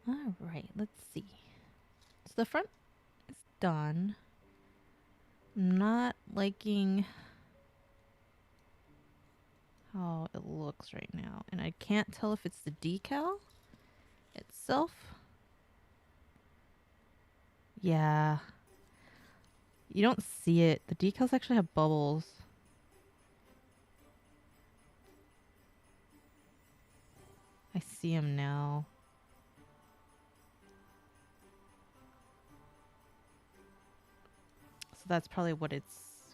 All right, let's see. So the front is done. I'm not liking how it looks right now, and I can't tell if it's the decal itself. Yeah, you don't see it. The decals actually have bubbles. I see them now. So that's probably what it's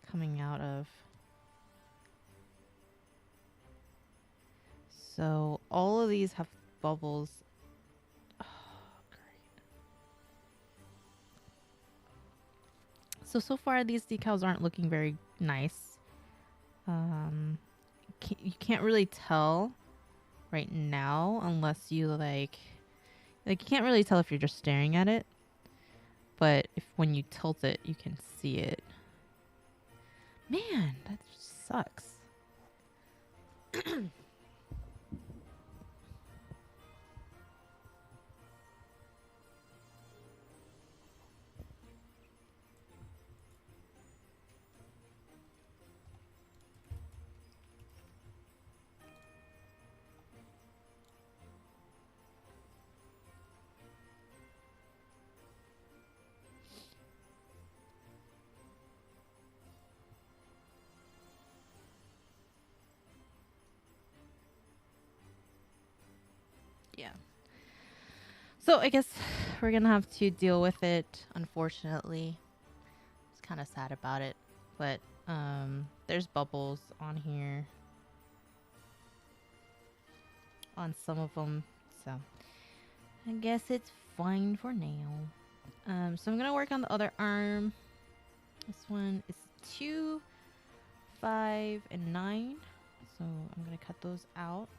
coming out of. So all of these have bubbles. Oh, great. So far these decals aren't looking very nice. You can't really tell right now unless you like you can't really tell if you're just staring at it. But if when you tilt it, you can see it. Man, that sucks. Yeah. So I guess we're gonna have to deal with it, unfortunately. It's kind of sad about it, but there's bubbles on here, on some of them, so I guess it's fine for now. So I'm gonna work on the other arm. This one is 2, 5, and 9. So I'm gonna cut those out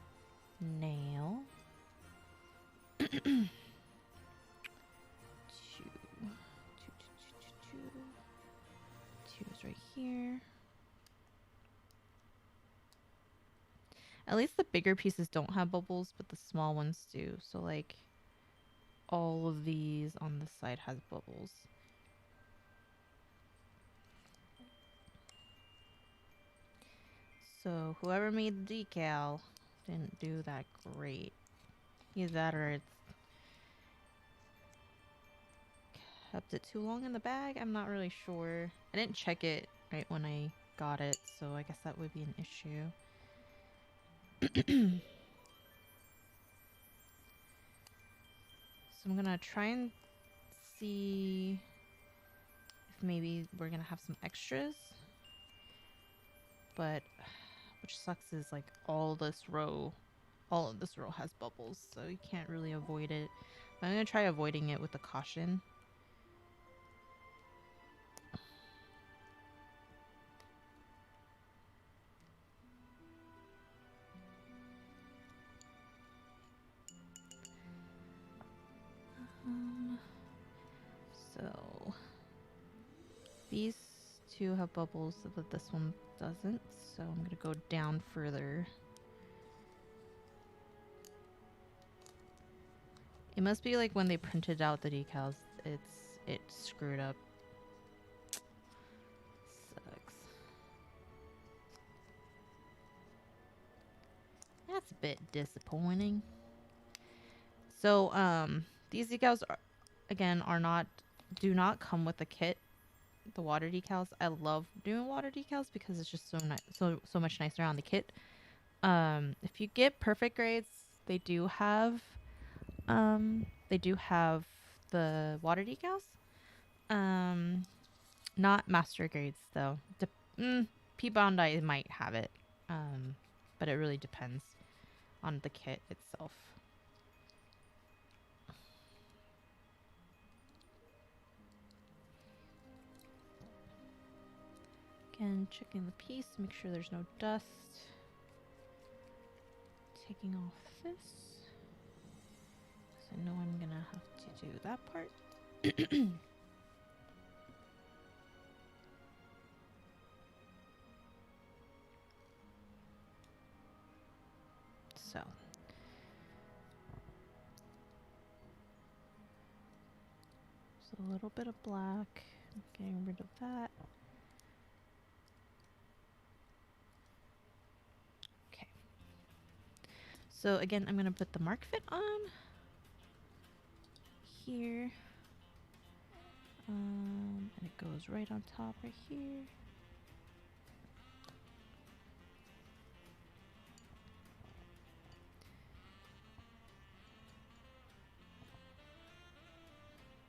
now. Two, two, two is right here. At least the bigger pieces don't have bubbles, but the small ones do. So like all of these on the side has bubbles. So whoever made the decal didn't do that great. Either that or it's kept it too long in the bag. I'm not really sure. I didn't check it right when I got it, so I guess that would be an issue. So I'm gonna try and see if maybe we're gonna have some extras. But which sucks is like all of this row has bubbles, so you can't really avoid it. But I'm gonna try avoiding it with the caution. So these two have bubbles, but this one doesn't. So I'm gonna go down further. It must be like when they printed out the decals, it screwed up. Sucks. That's a bit disappointing. So these decals are, again, do not come with the kit. The water decals. I love doing water decals because it's just so much nicer on the kit. If you get perfect grades, they do have the water decals. Not master grades though. P Bondi might have it. But it really depends on the kit itself. Again, checking the piece, make sure there's no dust. Taking off this. So I know I'm gonna have to do that part. So So a little bit of black. Getting rid of that. Okay. So again, I'm gonna put the mark fit on here. And it goes right on top right here.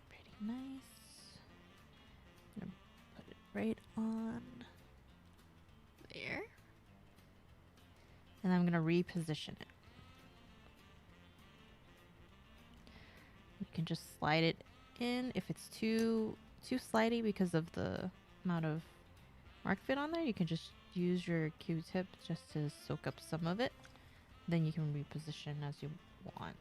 Pretty nice. I'm gonna put it right on there. And I'm gonna reposition it. You can just slide it in if it's too slidey because of the amount of mark fit on there. You can just use your Q-tip just to soak up some of it. Then you can reposition as you want.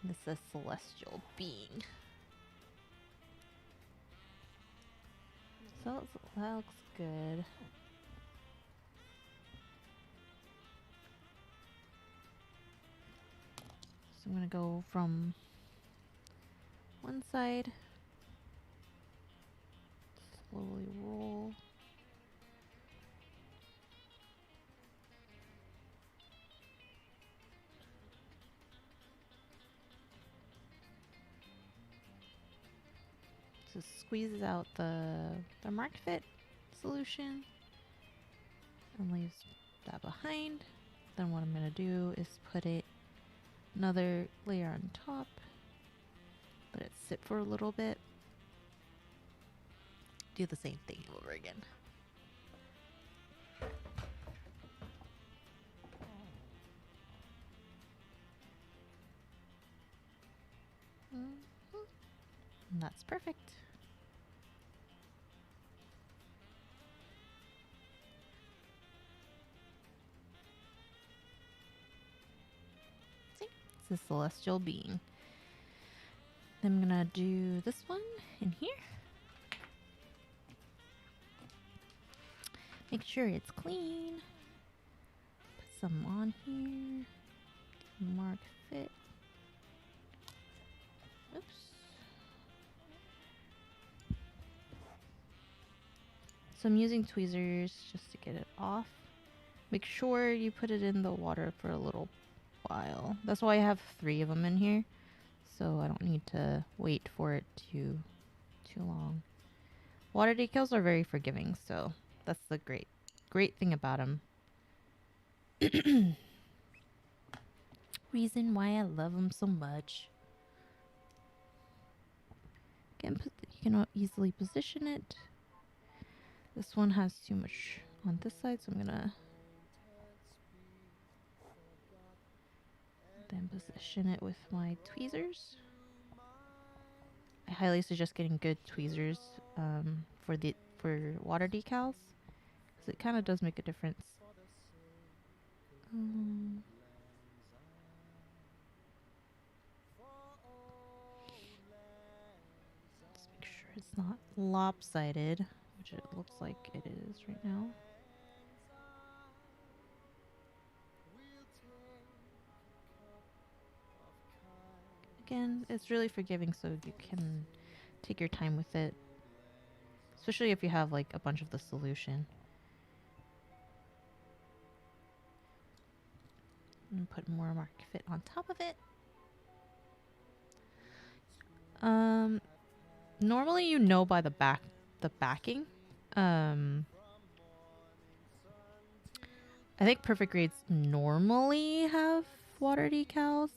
This is a celestial being. So that looks good. So I'm gonna go from one side, slowly roll. So squeezes out the mark fit solution and leaves that behind. Then what I'm gonna do is put it another layer on top, let it sit for a little bit. Do the same thing over again. And that's perfect. See, it's a celestial being. Then I'm gonna do this one in here. Make sure it's clean. Put some on here. Mark fit. Oops. So I'm using tweezers just to get it off. Make sure you put it in the water for a little while. That's why I have 3 of them in here. So I don't need to wait for it too long. Water decals are very forgiving, so that's the great thing about them. Reason why I love them so much. Again, you can easily position it. This one has too much on this side, so I'm gonna then position it with my tweezers. I highly suggest getting good tweezers for water decals, because it kind of does make a difference. Let's make sure it's not lopsided, which it looks like it is right now. Again, it's really forgiving, so you can take your time with it, especially if you have like a bunch of the solution. And put more mark fit on top of it. Normally you know by the backing. I think Perfect Grades normally have water decals.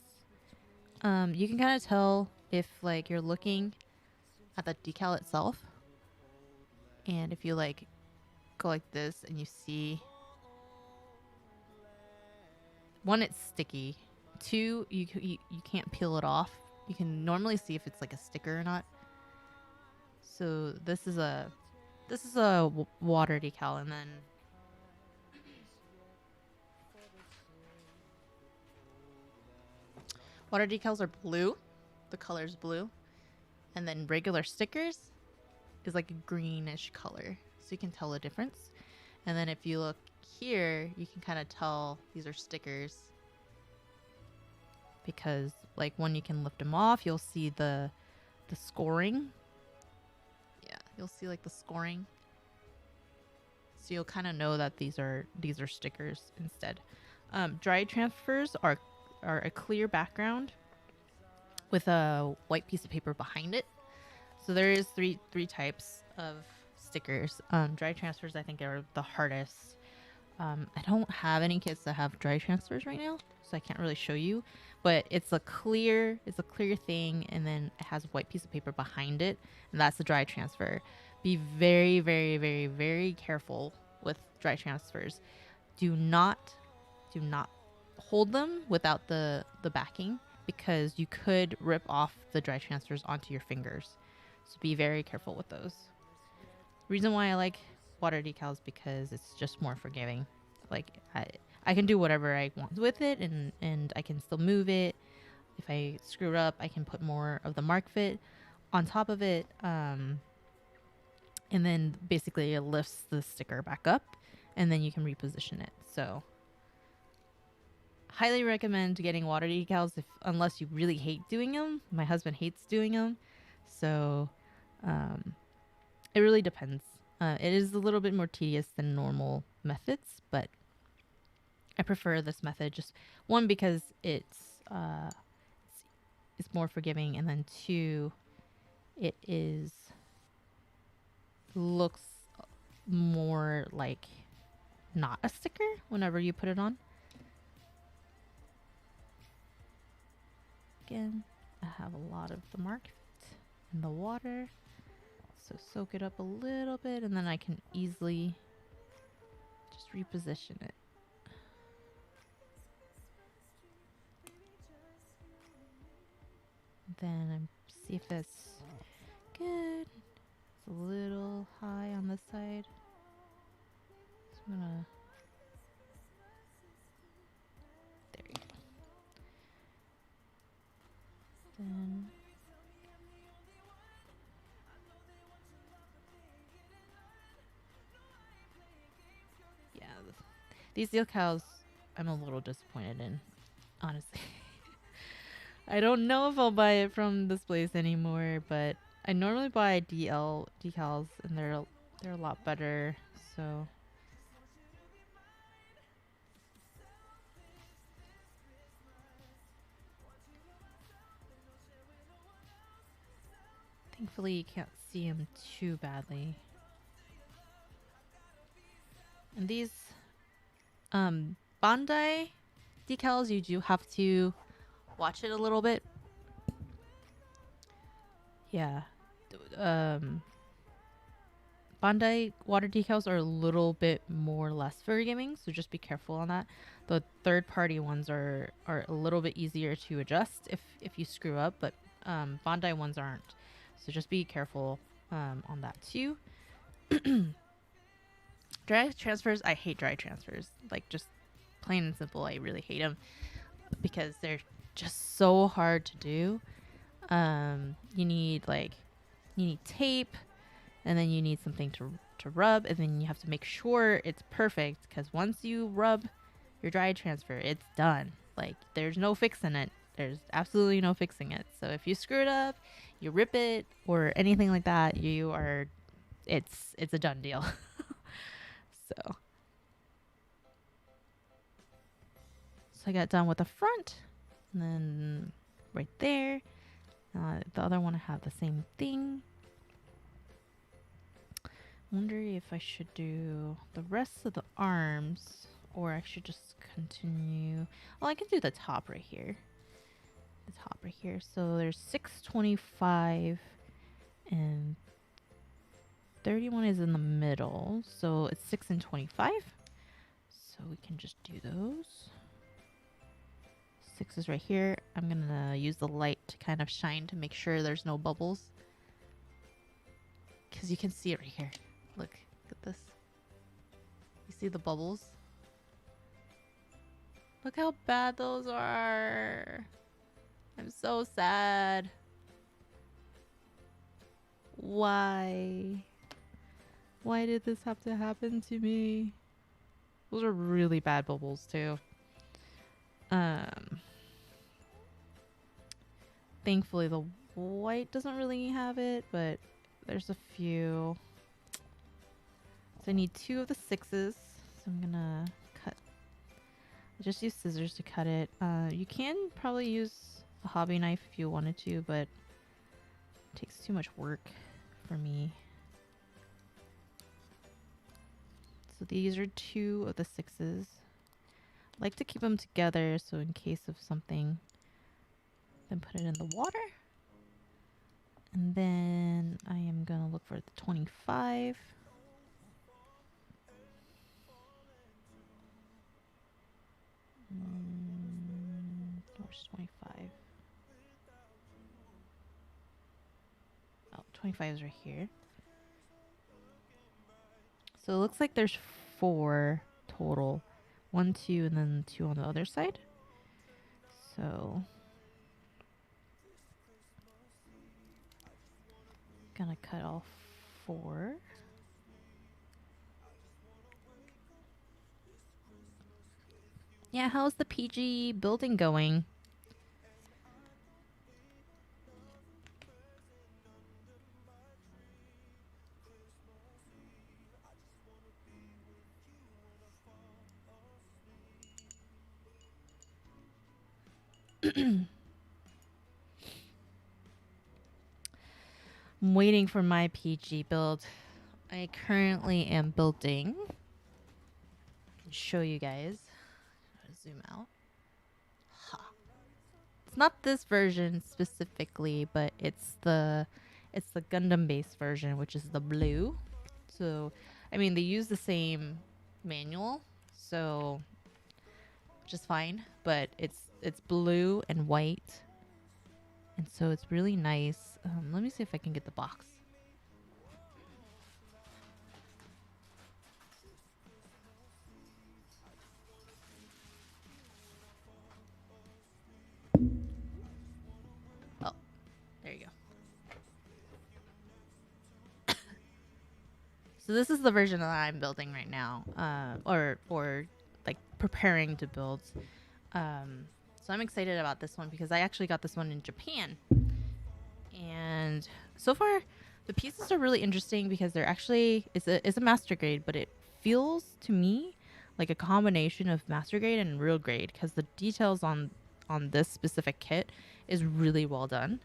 You can kind of tell if like you're looking at the decal itself, and if you like go like this and you see, 1, it's sticky. 2, you can't peel it off. You can normally see if it's like a sticker or not. So this is a water decal, and then water decals are blue. The color's blue. And then regular stickers is like a greenish color. so you can tell the difference. And then if you look here, you can kind of tell these are stickers, because like when you can lift them off, you'll see the scoring. Yeah, you'll see like the scoring. So you'll kind of know that these are stickers instead. Dry transfers are a clear background with a white piece of paper behind it. So there is three types of stickers. Dry transfers I think are the hardest. I don't have any kids that have dry transfers right now, so I can't really show you. But it's a clear thing, and then it has a white piece of paper behind it, and that's the dry transfer. Be very, very, very, very careful with dry transfers. Do not hold them without the backing, because you could rip off the dry transfers onto your fingers. So be very careful with those. Reason why I like water decals because it's just more forgiving. Like I can do whatever I want with it, and I can still move it. If I screw it up, I can put more of the mark fit on top of it, and then basically it lifts the sticker back up, and then you can reposition it. So highly recommend getting water decals unless you really hate doing them. My husband hates doing them, so it really depends. It is a little bit more tedious than normal methods, but I prefer this method. Just one, because it's more forgiving, and then two, it looks more like not a sticker whenever you put it on. Again, I have a lot of the mark in the water, so soak it up a little bit, and then I can easily just reposition it. Then see if that's good. It's a little high on this side, so I'm gonna, there you go. Then yeah, these decals I'm a little disappointed in, honestly. I don't know if I'll buy it from this place anymore, but I normally buy DL decals, and they're a lot better. So thankfully you can't see them too badly. And these Bandai decals, you do have to watch it a little bit. Yeah. Bandai water decals are a little bit more less forgiving, so just be careful on that. The third-party ones are a little bit easier to adjust if you screw up, but Bandai ones aren't. So just be careful on that too. Dry transfers, I hate dry transfers. Like, just plain and simple, I really hate them because they're just so hard to do. You need tape, and then you need something to rub, and then you have to make sure it's perfect, because once you rub your dry transfer, it's done. Like, there's no fixing it. There's absolutely no fixing it. So if you screw it up, you rip it, or anything like that, it's a done deal. So I got done with the front, and then right there, the other one I have the same thing. Wonder if I should do the rest of the arms, or I should just continue. Well, I can do the top right here. The top right here. So there's 625 and 31 is in the middle. So it's 6 and 25. So we can just do those. 6 is right here. I'm gonna use the light to kind of shine to make sure there's no bubbles, because you can see it right here. Look at this. You see the bubbles? Look how bad those are. I'm so sad. Why? Why did this have to happen to me? Those are really bad bubbles too. Thankfully the white doesn't really have it, but there's a few. So I need 2 of the 6s. So I'm gonna cut. I'll just use scissors to cut it. You can probably use a hobby knife if you wanted to, but it takes too much work for me. So these are 2 of the 6s. I like to keep them together so in case of something, then put it in the water. And then I am gonna look for the 25. Where's 25? Oh, 25 is right here. So it looks like there's 4 total. 1, 2, and then 2 on the other side. So gonna cut all 4. Yeah, how's the PG building going? I'm waiting for my PG build. I currently am building. I can show you guys. Zoom out. Ha. It's not this version specifically, but it's the Gundam based version, which is the blue. So, I mean, they use the same manual, so which is fine, but it's blue and white, and so it's really nice. Let me see if I can get the box. Oh, there you go. So this is the version that I'm building right now, or like preparing to build. So I'm excited about this one because I actually got this one in Japan, and so far the pieces are really interesting because they're actually it's a master grade, but it feels to me like a combination of master grade and real grade because the details on this specific kit is really well done.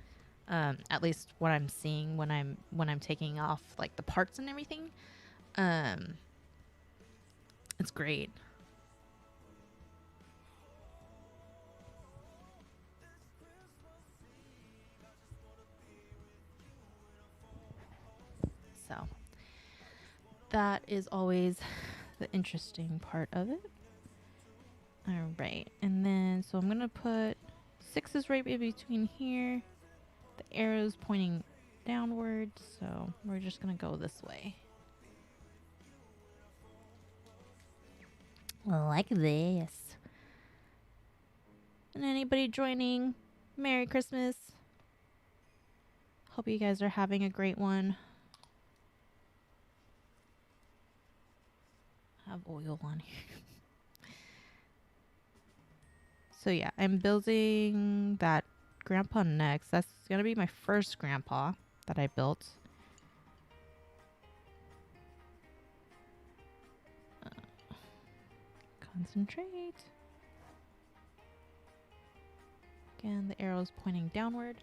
At least what I'm seeing when I'm taking off like the parts and everything. It's great. So that is always the interesting part of it. All right, and then so I'm gonna put 6s right in between here. The arrow's pointing downward, so we're just gonna go this way. Like this. And anybody joining, Merry Christmas. Hope you guys are having a great one. I have oil on here. So yeah, I'm building that grandpa next. That's gonna be my first grandpa that I built. Concentrate. Again, the arrow's pointing downward.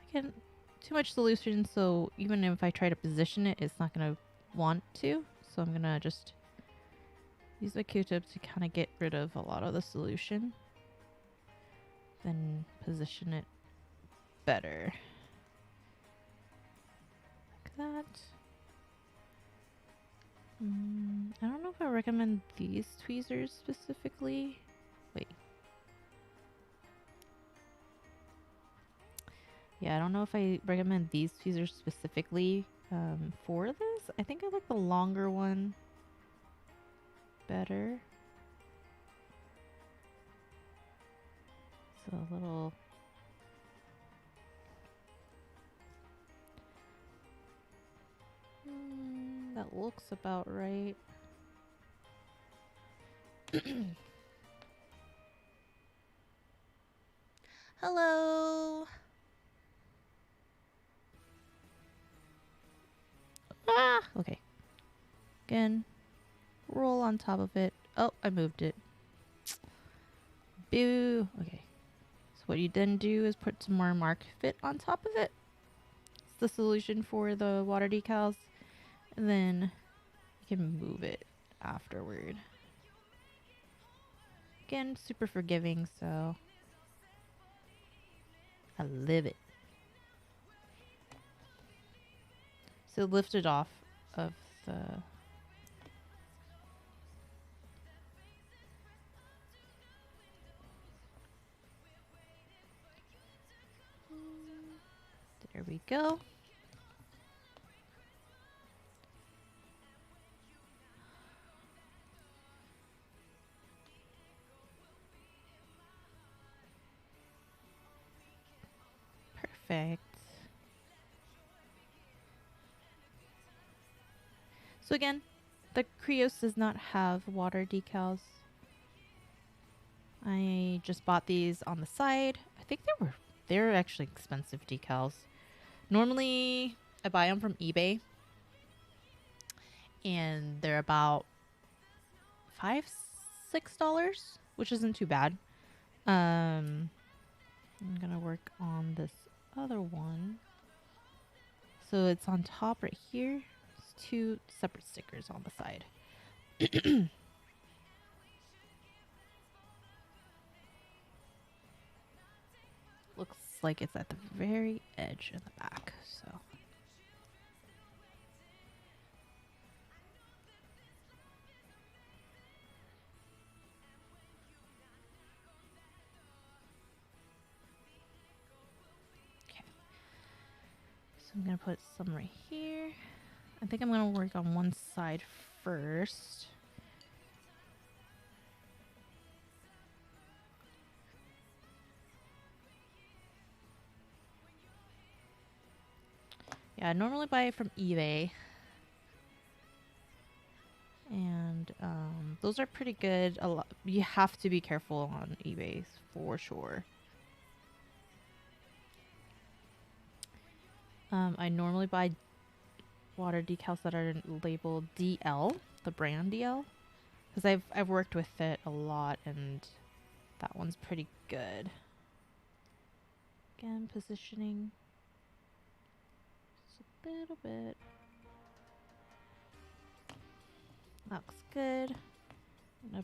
Again, too much solution, so even if I try to position it, it's not gonna want to. So I'm gonna just use the Q-tip to kind of get rid of a lot of the solution. Then position it better. Like that. I don't know if I recommend these tweezers specifically. Wait. Yeah, I don't know if I recommend these tweezers specifically for this. I think I like the longer one better. So a little That looks about right. Hello. Ah, okay. Again, roll on top of it. Oh, I moved it. Boo. Okay. So what you then do is put some more mark fit on top of it. It's the solution for the water decals. And then you can move it afterward. Again, super forgiving, so I live it. So lift it off of the... There we go. Perfect. So again, the Kryios does not have water decals. I just bought these on the side. I think they're actually expensive decals. Normally, I buy them from eBay, and they're about $5-6, which isn't too bad. I'm gonna work on this other one. So it's on top right here. It's 2 separate stickers on the side. Looks like it's at the very edge in the back, so. Okay. So I'm gonna put some right here. I think I'm gonna work on one side first. Yeah, I normally buy it from eBay. And those are pretty good. A lot, you have to be careful on eBay for sure. I normally buy water decals that are labeled DL, the brand DL, because I've worked with it a lot, and that one's pretty good. Again, positioning just a little bit. Looks good. I'm gonna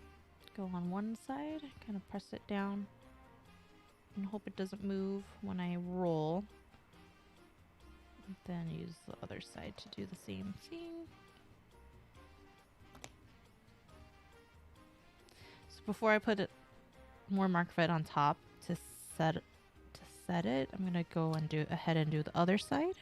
go on one side, kind of press it down, and hope it doesn't move when I roll. And then use the other side to do the same thing. So before I put more mark fit on top to set it, I'm gonna go and do ahead and do the other side.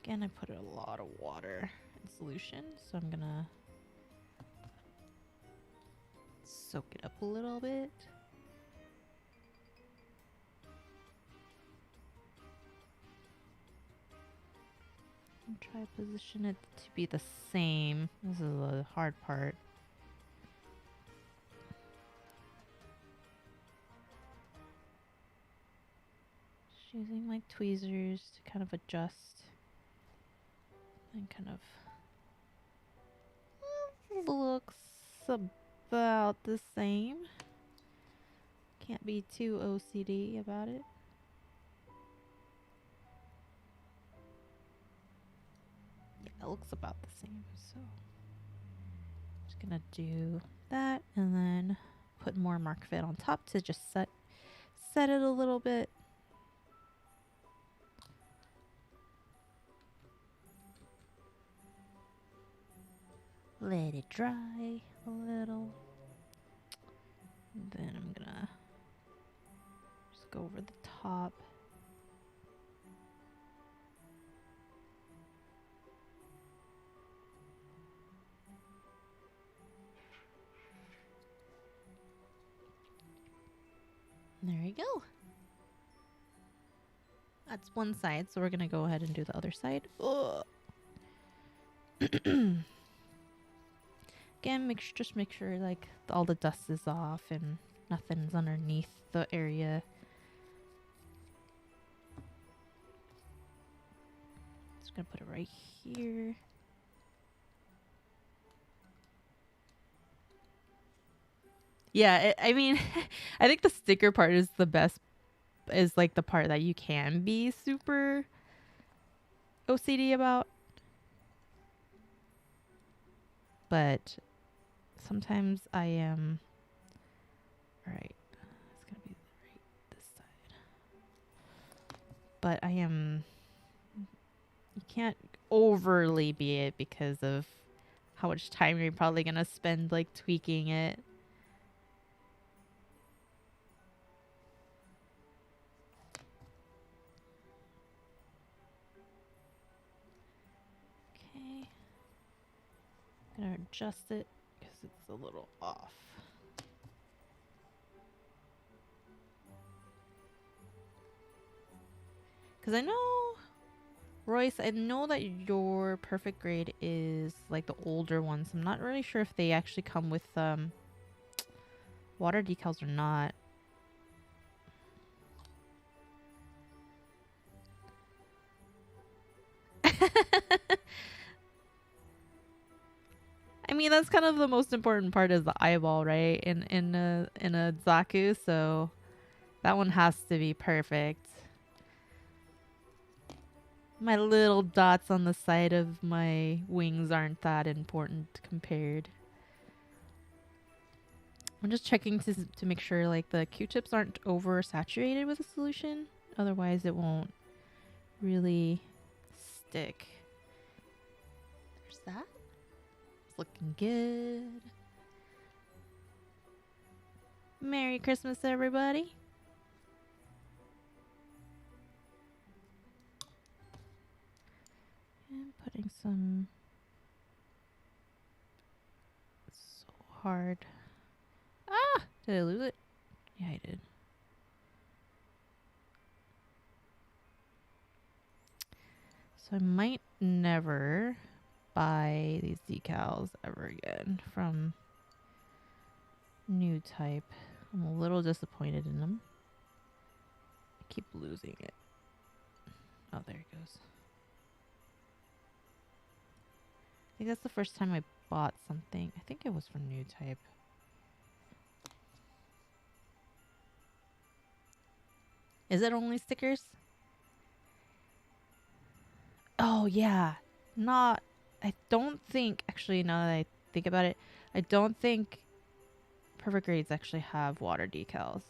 Again, I put a lot of water in solution, so I'm gonna soak it up a little bit. And try to position it to be the same. This is the hard part. Just using my tweezers to kind of adjust and kind of looks about the same. Can't be too OCD about it. Yeah, it looks about the same. So just gonna do that and then put more mark fit on top to just set it a little bit. Let it dry a little. And then I'm gonna just go over the top. There you go. That's one side, so we're gonna go ahead and do the other side. Ugh. Again, just make sure like all the dust is off and nothing's underneath the area. Just gonna put it right here. Yeah, I mean, I think the sticker part is the best, is like the part that you can be super OCD about. But sometimes I am. Alright, it's gonna be right this side. But I am. You can't overly be it because of how much time you're probably gonna spend like tweaking it. Okay. I'm gonna adjust it because it's a little off. Because I know, Royce, I know that your perfect grade is like the older ones. I'm not really sure if they actually come with water decals or not. I mean, that's kind of the most important part is the eyeball, right? In a Zaku, so that one has to be perfect. My little dots on the side of my wings aren't that important compared. I'm just checking to make sure like the Q-tips aren't oversaturated with the solution. Otherwise, it won't really stick. There's that. It's looking good. Merry Christmas, everybody. And putting some... It's so hard. Ah! Did I lose it? Yeah, I did. So I might never buy these decals ever again from New Type. I'm a little disappointed in them. I keep losing it. Oh, there it goes. I think that's the first time I bought something. I think it was from New Type. Is it only stickers? Oh, yeah. Not... I don't think... Actually, now that I think about it, I don't think Perfect Grades actually have water decals.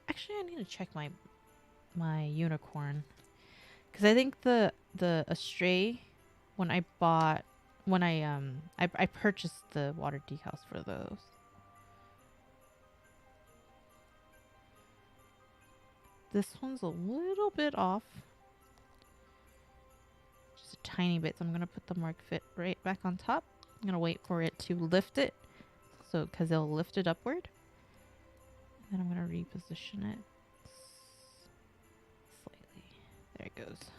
Actually, I need to check my unicorn. Because I think the Astray, when I bought... When I purchased the water decals for those. This one's a little bit off. Just a tiny bit. So I'm going to put the mark fit right back on top. I'm going to wait for it to lift it. So, because it'll lift it upward. And then I'm going to reposition it slightly. There it goes.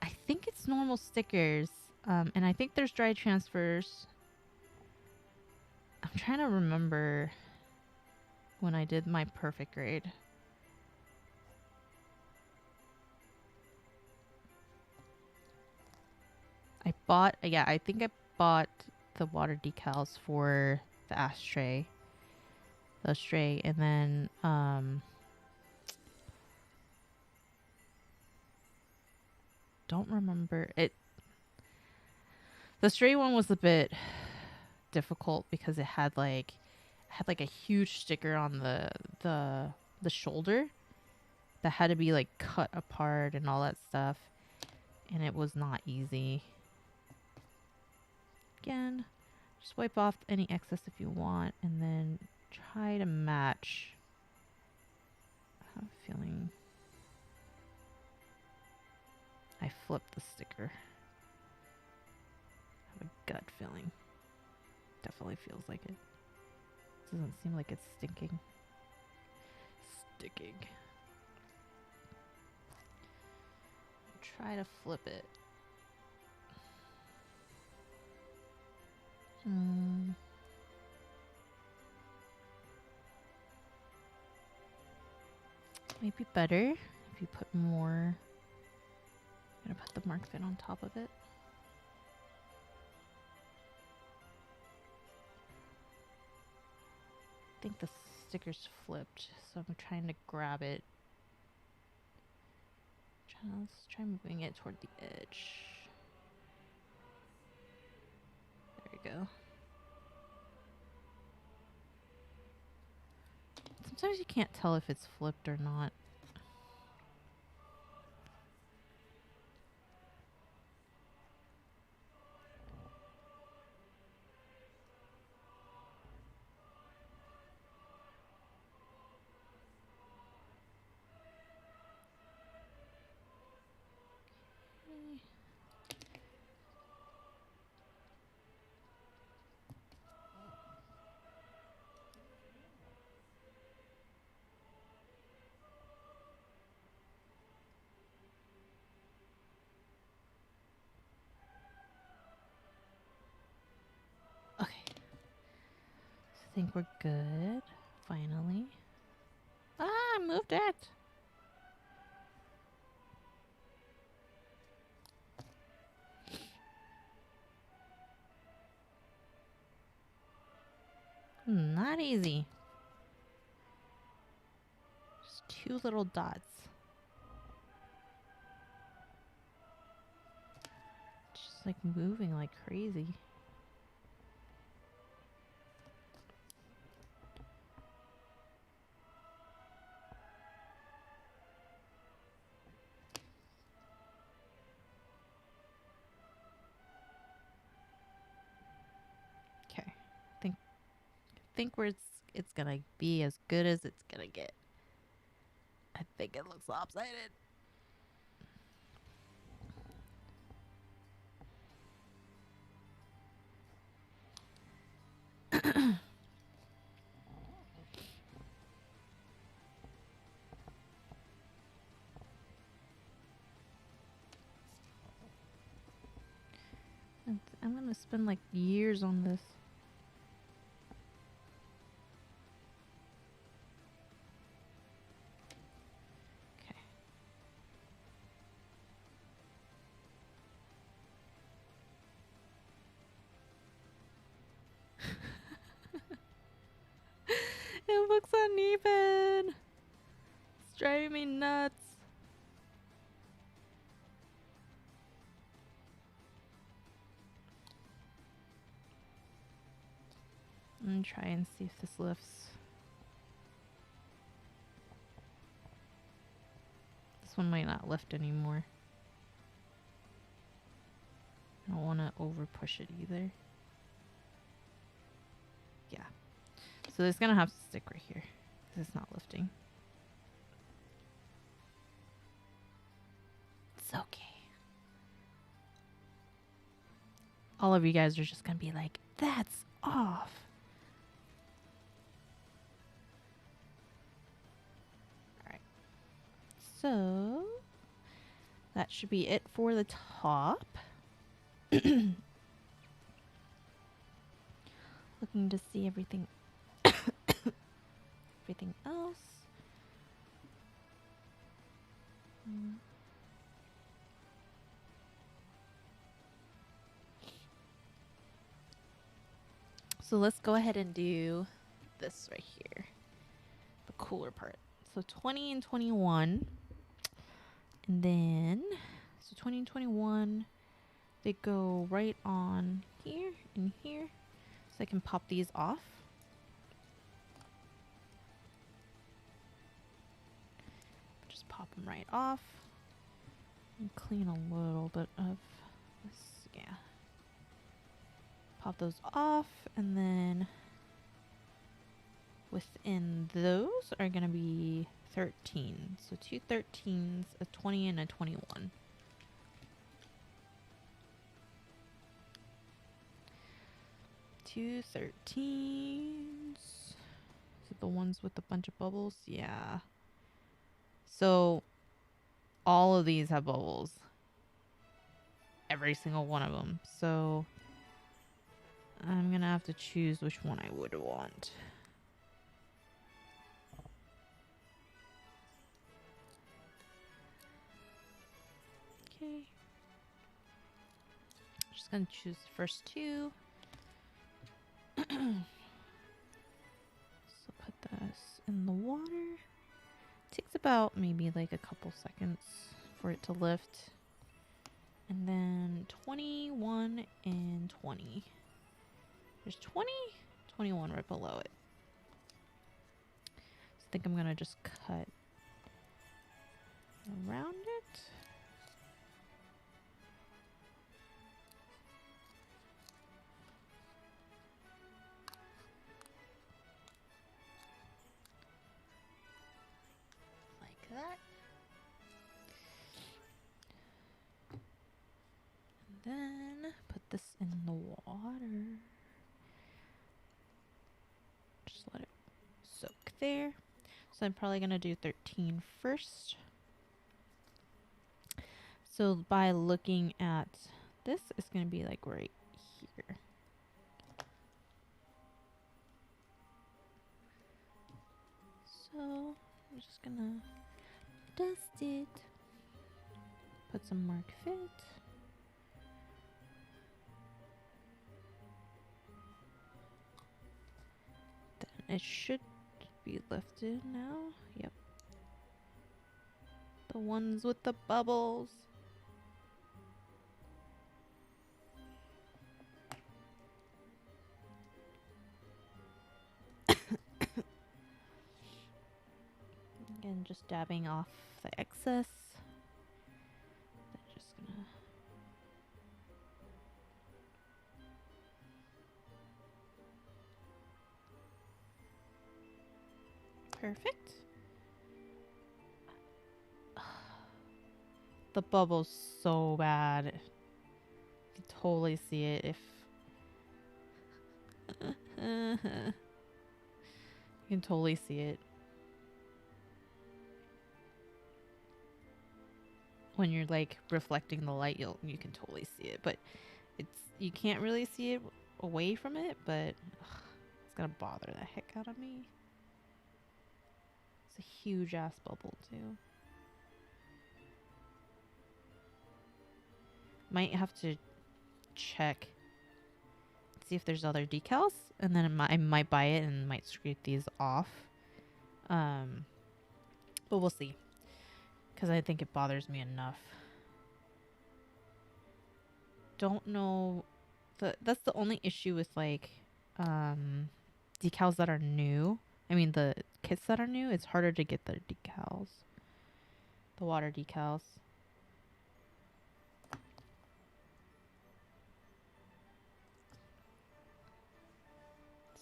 I think it's normal stickers. And I think there's dry transfers. I'm trying to remember when I did my perfect grade. I bought, yeah, I think I bought the water decals for the Astray. The Astray, and then, don't remember it. The Stray one was a bit difficult because it had like a huge sticker on the shoulder that had to be like cut apart and all that stuff, and it was not easy. Again, just wipe off any excess if you want, and then try to match. I have a feeling I flipped the sticker. gut feeling. Definitely feels like it. Doesn't seem like it's sticking. Try to flip it. Might be better if you put more. I'm gonna put the mark fin on top of it. I think the sticker's flipped, so I'm trying to grab it. Let's try moving it toward the edge. There we go. Sometimes you can't tell if it's flipped or not. Okay. I think we're good. Finally. Ah, I moved it. Not easy. Just 2 little dots. Just like moving like crazy. Okay. Think where it's gonna be as good as it's gonna get. I think it looks lopsided. I'm gonna spend like years on this. Okay. It looks uneven. It's driving me nuts. I'm gonna try and see if this lifts. This one might not lift anymore. I don't want to over push it either. Yeah. So it's gonna have to stick right here because it's not lifting. It's okay. All of you guys are just gonna be like, that's off. Alright. So that should be it for the top. Looking to see everything everything else. So let's go ahead and do this right here. The cooler part. So 20 and 21. And then, so 20 and 21, they go right on here and here. So I can pop these off. Just pop them right off. And clean a little bit of this, yeah. Pop those off, and then within those are going to be 13. So 2 13s, a 20, and a 21. two 13s. Is it the ones with a bunch of bubbles? Yeah. So all of these have bubbles. Every single one of them. So I'm gonna have to choose which one I would want. Okay. Just gonna choose the first two. So put this in the water. Takes about maybe like a couple seconds for it to lift. And then 21 and 20. There's 20, 21 right below it. So I think I'm gonna just cut around it. Like that. And then put this in the water. Just let it soak there. So I'm probably gonna do 13 first. So by looking at this, it's gonna be like right here. So I'm just gonna dust it. Put some mark fit. Then it should be lifted now. Yep. The ones with the bubbles. Again, just dabbing off the excess. Then just gonna perfect. The bubble's so bad. You can totally see it if you can totally see it. When you're like reflecting the light, you can totally see it, but you can't really see it away from it, but it's gonna bother the heck out of me. It's a huge ass bubble too. Might have to check, see if there's other decals, and then I might buy it and might scrape these off. But we'll see, because I think it bothers me enough. Don't know. That's the only issue with like decals that are new. I mean the kits that are new. It's harder to get the decals, the water decals.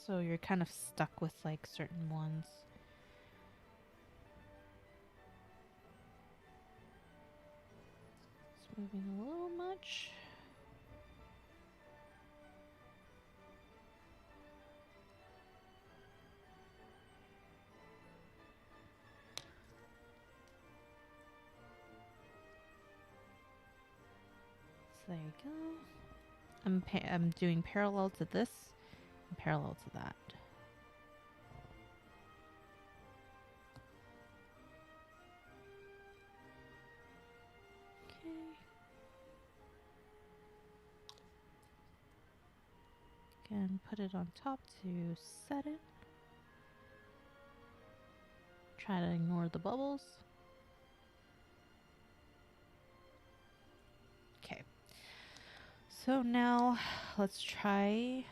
So you're kind of stuck with like certain ones. It's moving a little much. So there you go. I'm doing parallel to this and parallel to that. Okay. Again, put it on top to set it. Try to ignore the bubbles. Okay. So now let's try.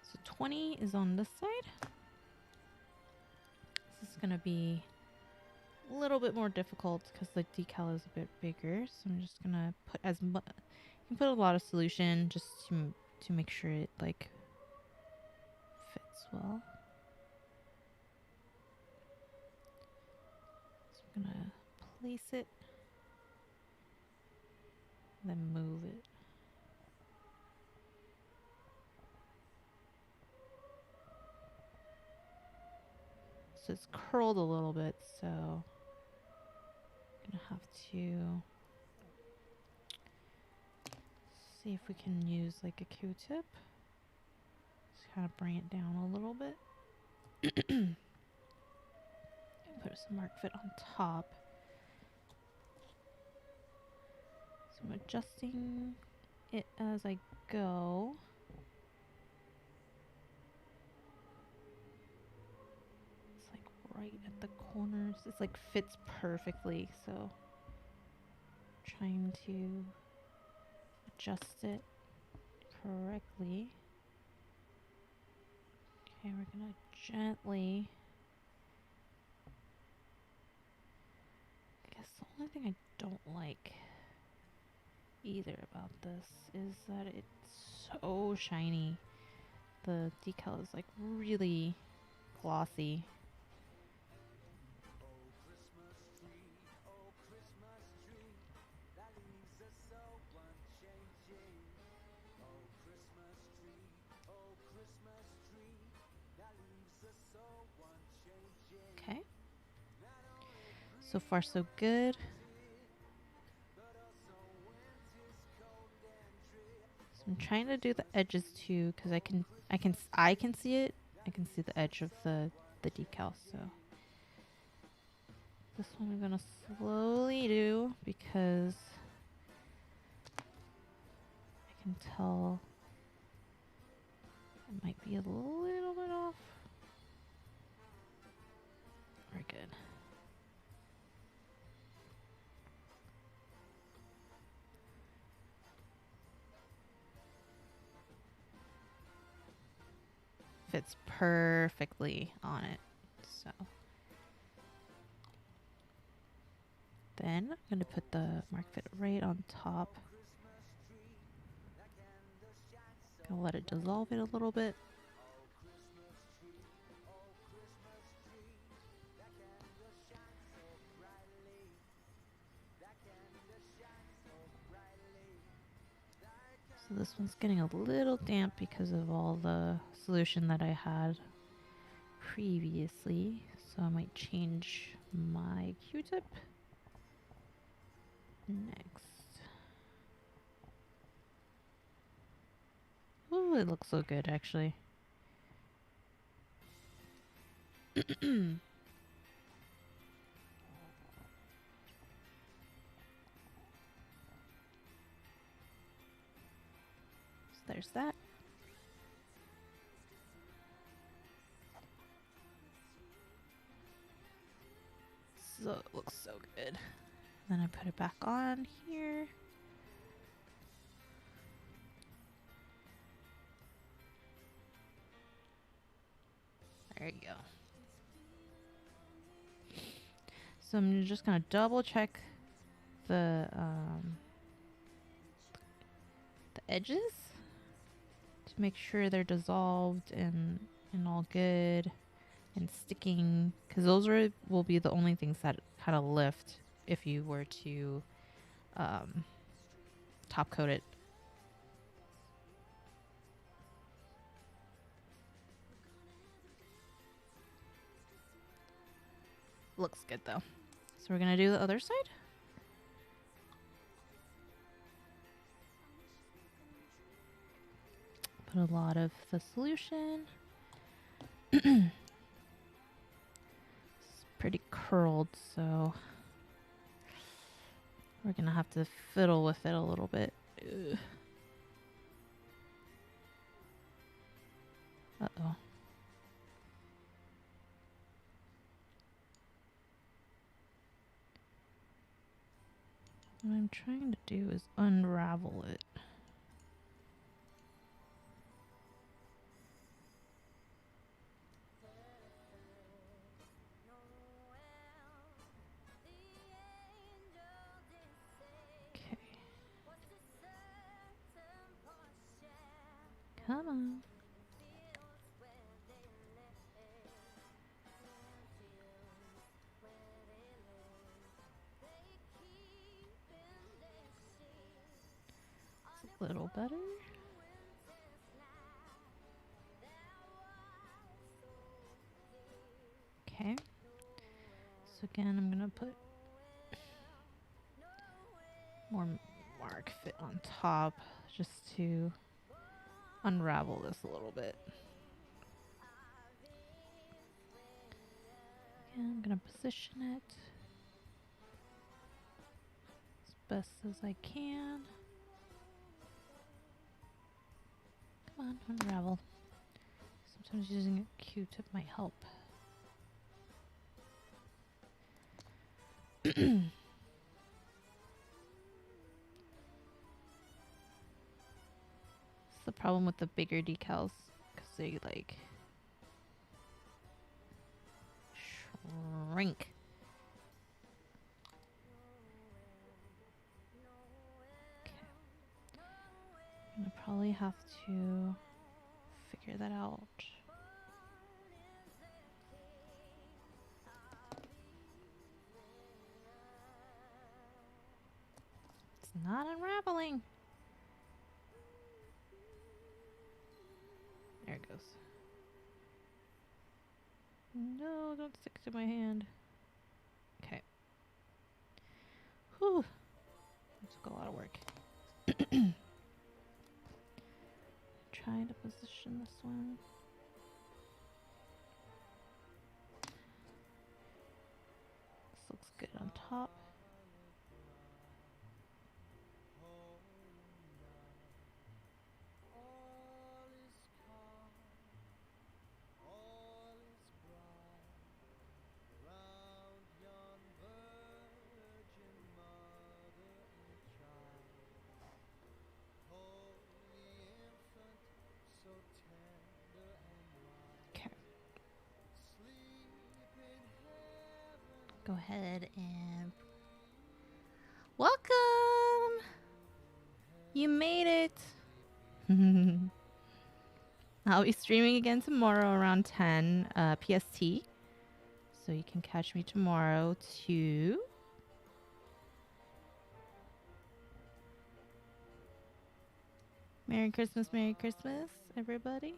So 20 is on this side. This is going to be a little bit more difficult because the decal is a bit bigger. So I'm just going to put as much. You can put a lot of solution just to make sure it like fits well. So I'm going to place it, then move it. So it's curled a little bit, so I'm gonna have to see if we can use like a Q-tip. Just kind of bring it down a little bit. Put some mark fit on top. So I'm adjusting it as I go. It's like right at the corners. It's like fits perfectly, so trying to adjust it correctly. Okay, we're gonna gently. I guess the only thing I don't like either about this is that it's so shiny. The decal is like really glossy. Okay. So far so good. So I'm trying to do the edges too because I can see it. I can see the edge of the decal, so this one I'm gonna slowly do because I can tell it might be a little bit off. We're good. Fits perfectly on it. So then I'm going to put the mark fit right on top. Gonna let it dissolve it a little bit. So this one's getting a little damp because of all the solution that I had previously. So I might change my Q-tip next. Ooh, it looks so good actually. So there's that. So it looks so good. Then I put it back on here. There you go. So I'm just gonna double check the edges to make sure they're dissolved and all good and sticking, because those will be the only things that kind of lift if you were to top coat it. Looks good though. So we're gonna do the other side. Put a lot of the solution. It's pretty curled, so we're gonna have to fiddle with it a little bit. Ugh. Uh-oh. What I'm trying to do is unravel it. Okay. Come on. It's a little better. Okay. Okay. So again, I'm gonna put more mark fit on top just to unravel this a little bit. And I'm gonna position it as best as I can. Come on, unravel. Sometimes using a Q-tip might help. It's the problem with the bigger decals because they like shrink. Okay. I'm gonna probably have to figure that out. It's not unraveling. There it goes. No, don't stick to my hand. Okay. Whew. That took a lot of work. Trying to position this one. This looks good on top. Okay. Go ahead and welcome. You made it. I'll be streaming again tomorrow around 10 PST. So you can catch me tomorrow too. Merry Christmas, everybody.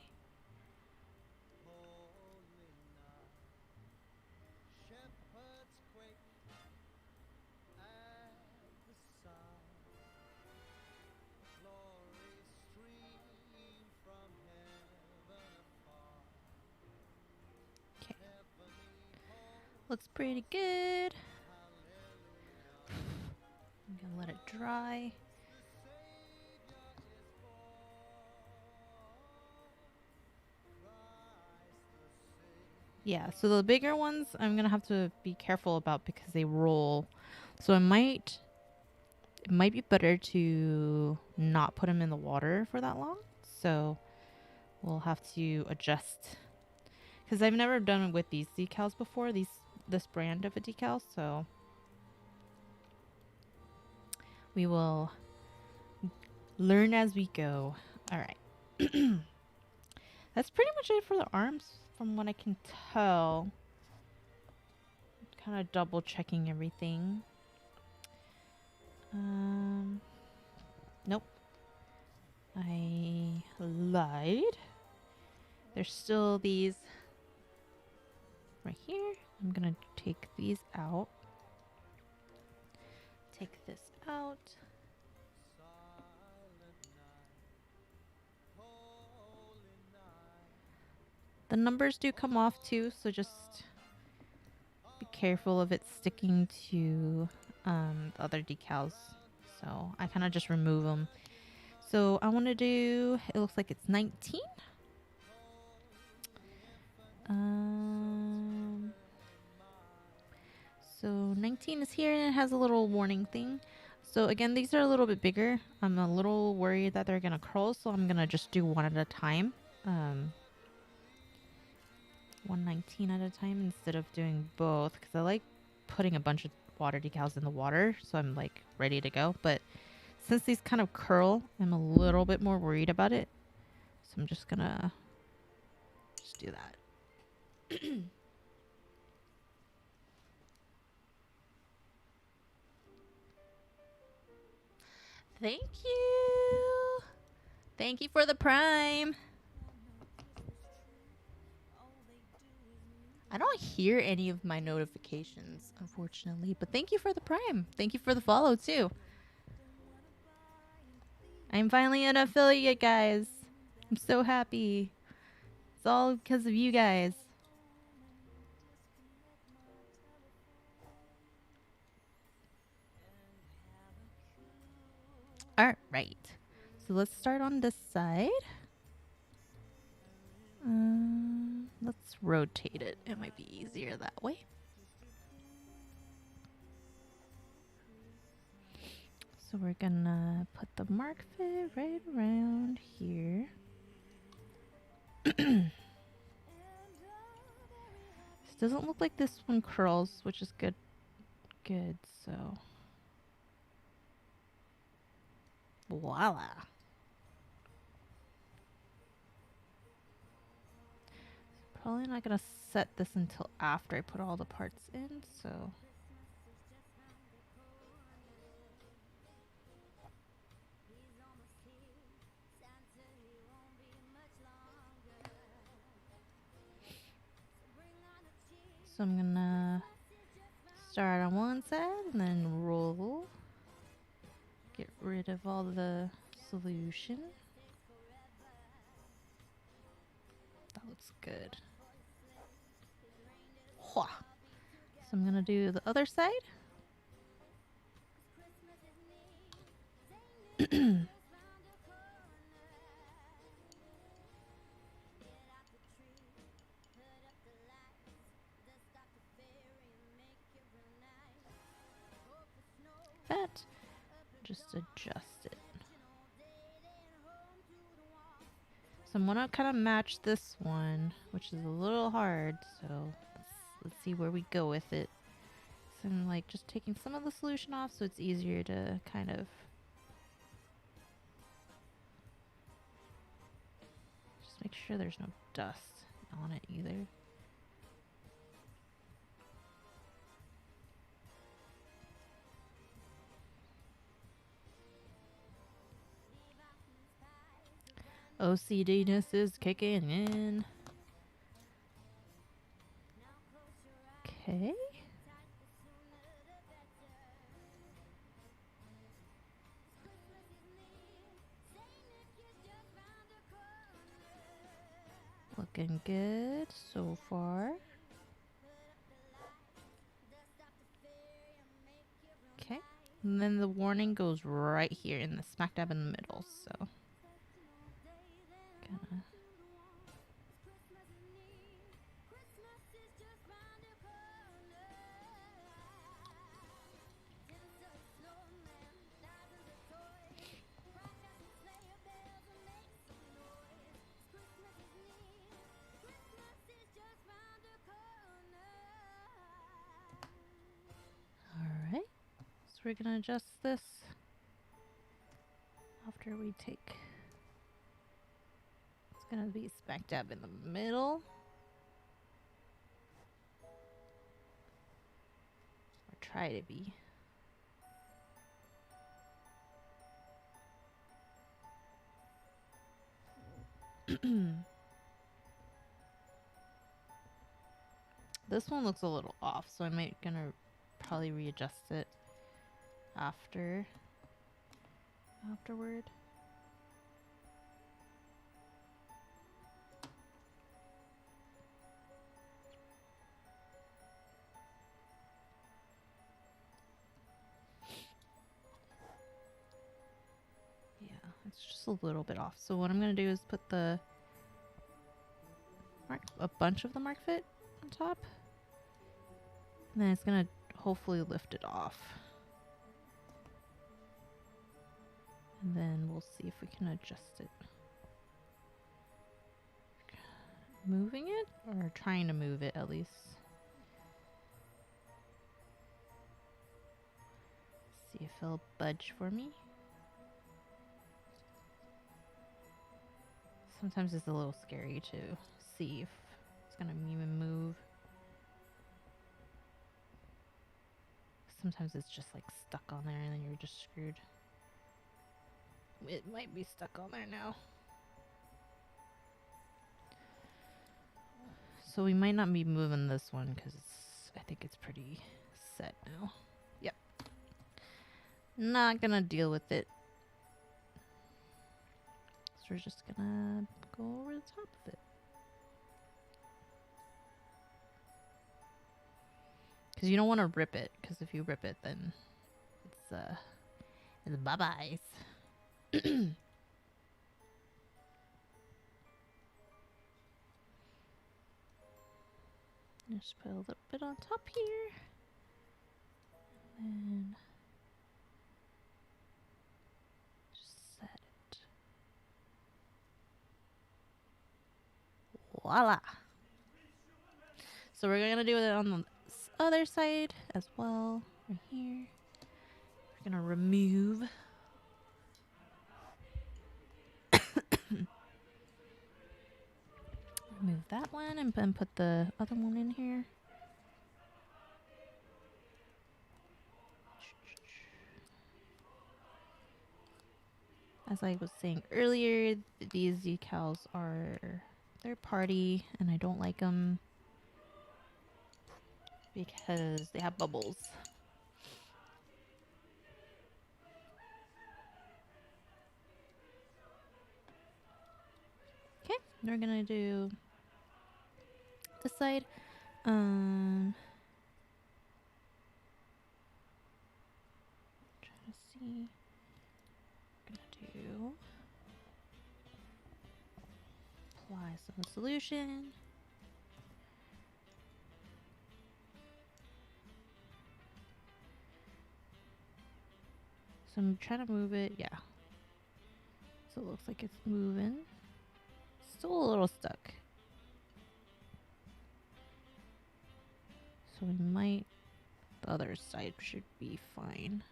Okay. Looks pretty good. I'm gonna let it dry. Yeah, so the bigger ones I'm gonna have to be careful about because they roll. So it might be better to not put them in the water for that long. So we'll have to adjust because I've never done it with these decals before. This brand of a decal, so we will learn as we go. All right. That's pretty much it for the arms from what I can tell. Kind of double checking everything. Nope. I lied. There's still these right here. I'm gonna take these out. Take this out. The numbers do come off too, so just be careful of it sticking to the other decals. So I kind of just remove them. So I want to do, it looks like it's 19. So 19 is here and it has a little warning thing. So again, these are a little bit bigger. I'm a little worried that they're going to curl, so I'm going to just do one at a time. 119 at a time instead of doing both because I like putting a bunch of water decals in the water, so I'm like ready to go. But since these kind of curl, I'm a little bit more worried about it. So I'm just going to just do that. Thank you. Thank you for the prime. I don't hear any of my notifications, unfortunately. But thank you for the Prime. Thank you for the follow, too. I'm finally an affiliate, guys. I'm so happy. It's all because of you guys. All right. So let's start on this side. Let's rotate it. It might be easier that way. So we're gonna put the mark fit right around here. This doesn't look like this one curls, which is good. Good, so voila. Probably not gonna set this until after I put all the parts in, so. So I'm gonna start on one side and then roll. Get rid of all the solution. That looks good. So I'm gonna do the other side. That. Just adjust it. So I'm gonna kind of match this one, which is a little hard. So let's see where we go with it. So I'm like just taking some of the solution off, so it's easier to kind of just make sure there's no dust on it either. OCD-ness is kicking in. Okay. Looking good so far. Okay. And then the warning goes right here in the smack dab in the middle, so. Gonna. Alright. So we're gonna adjust this after we take. It's gonna be smack dab in the middle. Or try to be. This one looks a little off, so I'm gonna probably readjust it afterward. Yeah, it's just a little bit off. So what I'm gonna do is put a bunch of the mark fit on top. And then it's gonna hopefully lift it off. And then we'll see if we can adjust it. Moving it? Or trying to move it at least. See if it'll budge for me. Sometimes it's a little scary to see if it's gonna even move. Sometimes it's just like stuck on there and then you're just screwed. It might be stuck on there now. So we might not be moving this one because I think it's pretty set now. Yep. Not gonna deal with it. So we're just gonna go over the top of it. Because you don't want to rip it, because if you rip it, then it's bye-byes. Just put a little bit on top here. And just set it. Voila! So we're going to do it on the other side as well. Right here. We're going to remove. Remove that one and then put the other one in here. As I was saying earlier, these decals are third party and I don't like them because they have bubbles. Okay, we're gonna do this side. Trying to see. Gonna do apply some solution. So I'm trying to move it, yeah. So it looks like it's moving. Still a little stuck. So we might, the other side should be fine.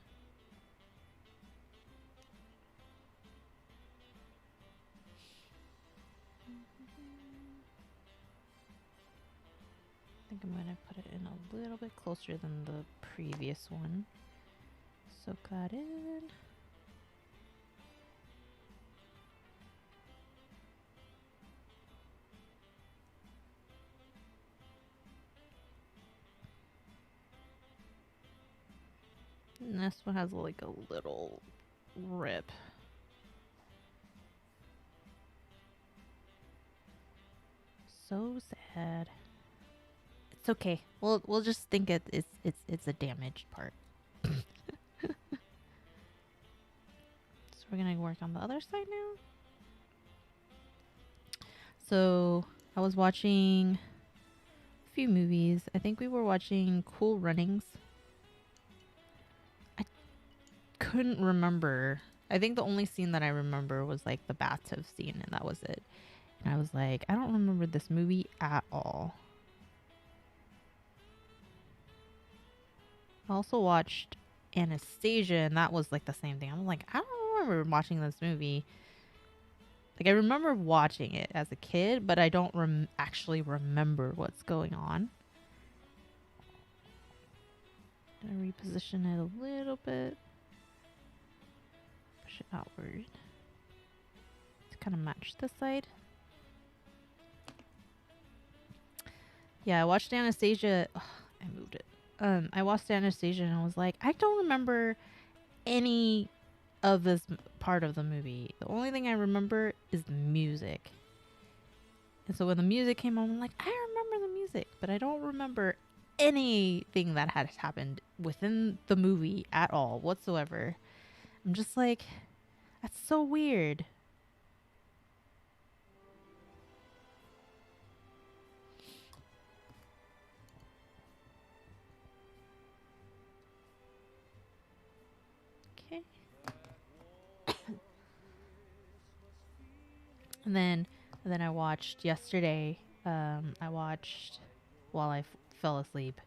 I think I'm going to put it in a little bit closer than the previous one. Soak that in. And this one has like a little rip. So sad. It's okay. We'll just think it's a damaged part. So we're gonna work on the other side now. So I was watching a few movies. I think we were watching Cool Runnings. I couldn't remember. I think the only scene that I remember was like the bathtub scene, and that was it. And I was like, I don't remember this movie at all. I also watched Anastasia, and that was like the same thing. I'm like, I don't remember watching this movie. Like, I remember watching it as a kid, but I don't actually remember what's going on. Gonna reposition it a little bit. Push it outward. To kind of match this side. Yeah, I watched Anastasia. Ugh, I moved it. I watched Anastasia and I was like, I don't remember any of this part of the movie. The only thing I remember is the music. And so when the music came on, I'm like, I remember the music, but I don't remember anything that had happened within the movie at all whatsoever. I'm just like, that's so weird. Okay. And then I watched yesterday. I watched while I fell asleep.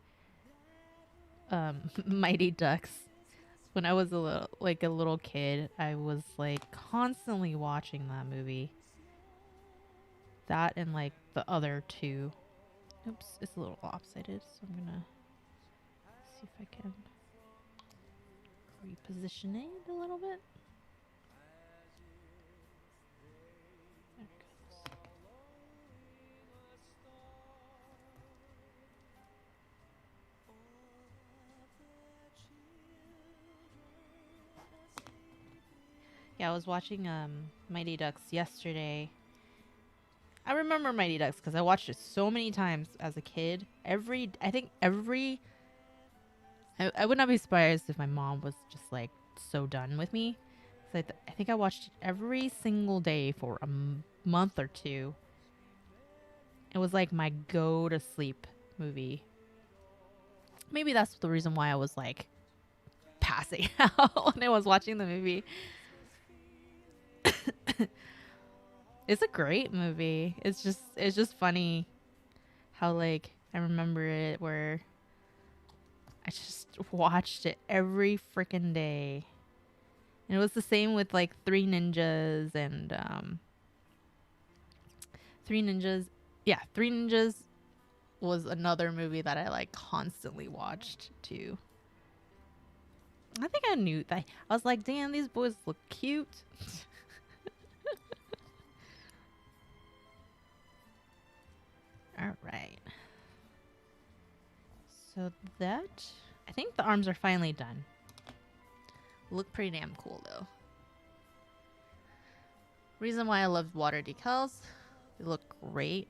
Mighty Ducks. When I was a little kid, I was like constantly watching that movie. That and like the other two. Oops, it's a little lopsided, so I'm gonna see if I can reposition it a little bit. There it goes. Yeah, I was watching Mighty Ducks yesterday. I remember Mighty Ducks because I watched it so many times as a kid. I would not be surprised if my mom was just like so done with me. I think I watched it every single day for a month or two. It was like my go to sleep movie. Maybe that's the reason why I was like passing out when I was watching the movie. It's a great movie. It's just funny how like I remember it where I just watched it every freaking day. And it was the same with like Three Ninjas and Three Ninjas. Yeah, Three Ninjas was another movie that I like constantly watched too. I think I knew that. I was like, damn, these boys look cute. All right. So that, I think the arms are finally done. Look pretty damn cool though. Reason why I love water decals, they look great.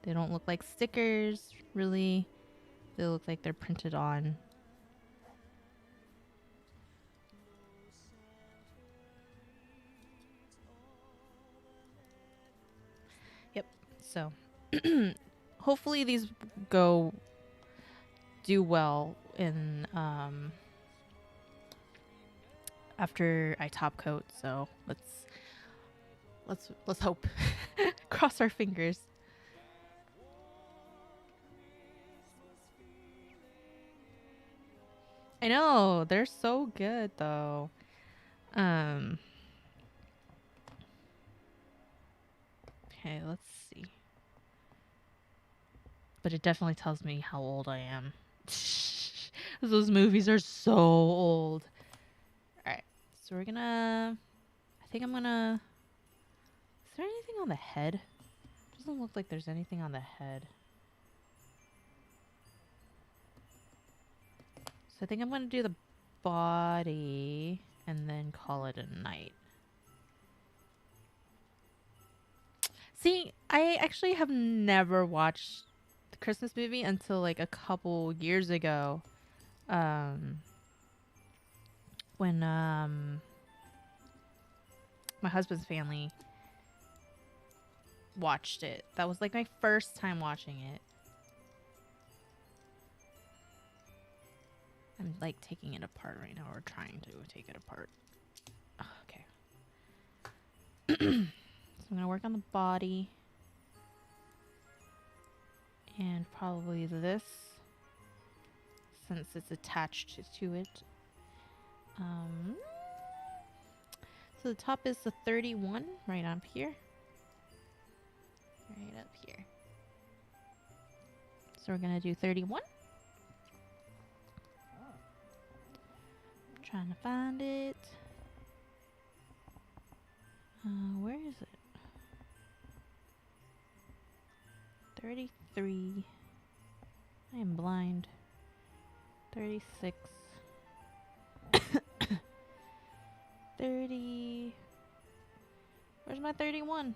They don't look like stickers, really. They look like they're printed on. Yep. So hopefully these do well in after I top coat. So let's hope. Cross our fingers. I know, they're so good though. Okay, let's see. But it definitely tells me how old I am. Those movies are so old. Alright, so we're gonna... I think I'm gonna... Is there anything on the head? Doesn't look like there's anything on the head. So I think I'm gonna do the body and then call it a night. See, I actually have never watched the Christmas movie until like a couple years ago. When my husband's family watched it. That was like my first time watching it. I'm like taking it apart right now, or trying to take it apart. Okay. So I'm gonna work on the body. And probably this, since it's attached to it. So the top is the 31 right up here. Right up here. So we're gonna do 31. I'm trying to find it. Where is it? 33. I am blind. 36. 30. Where's my 31?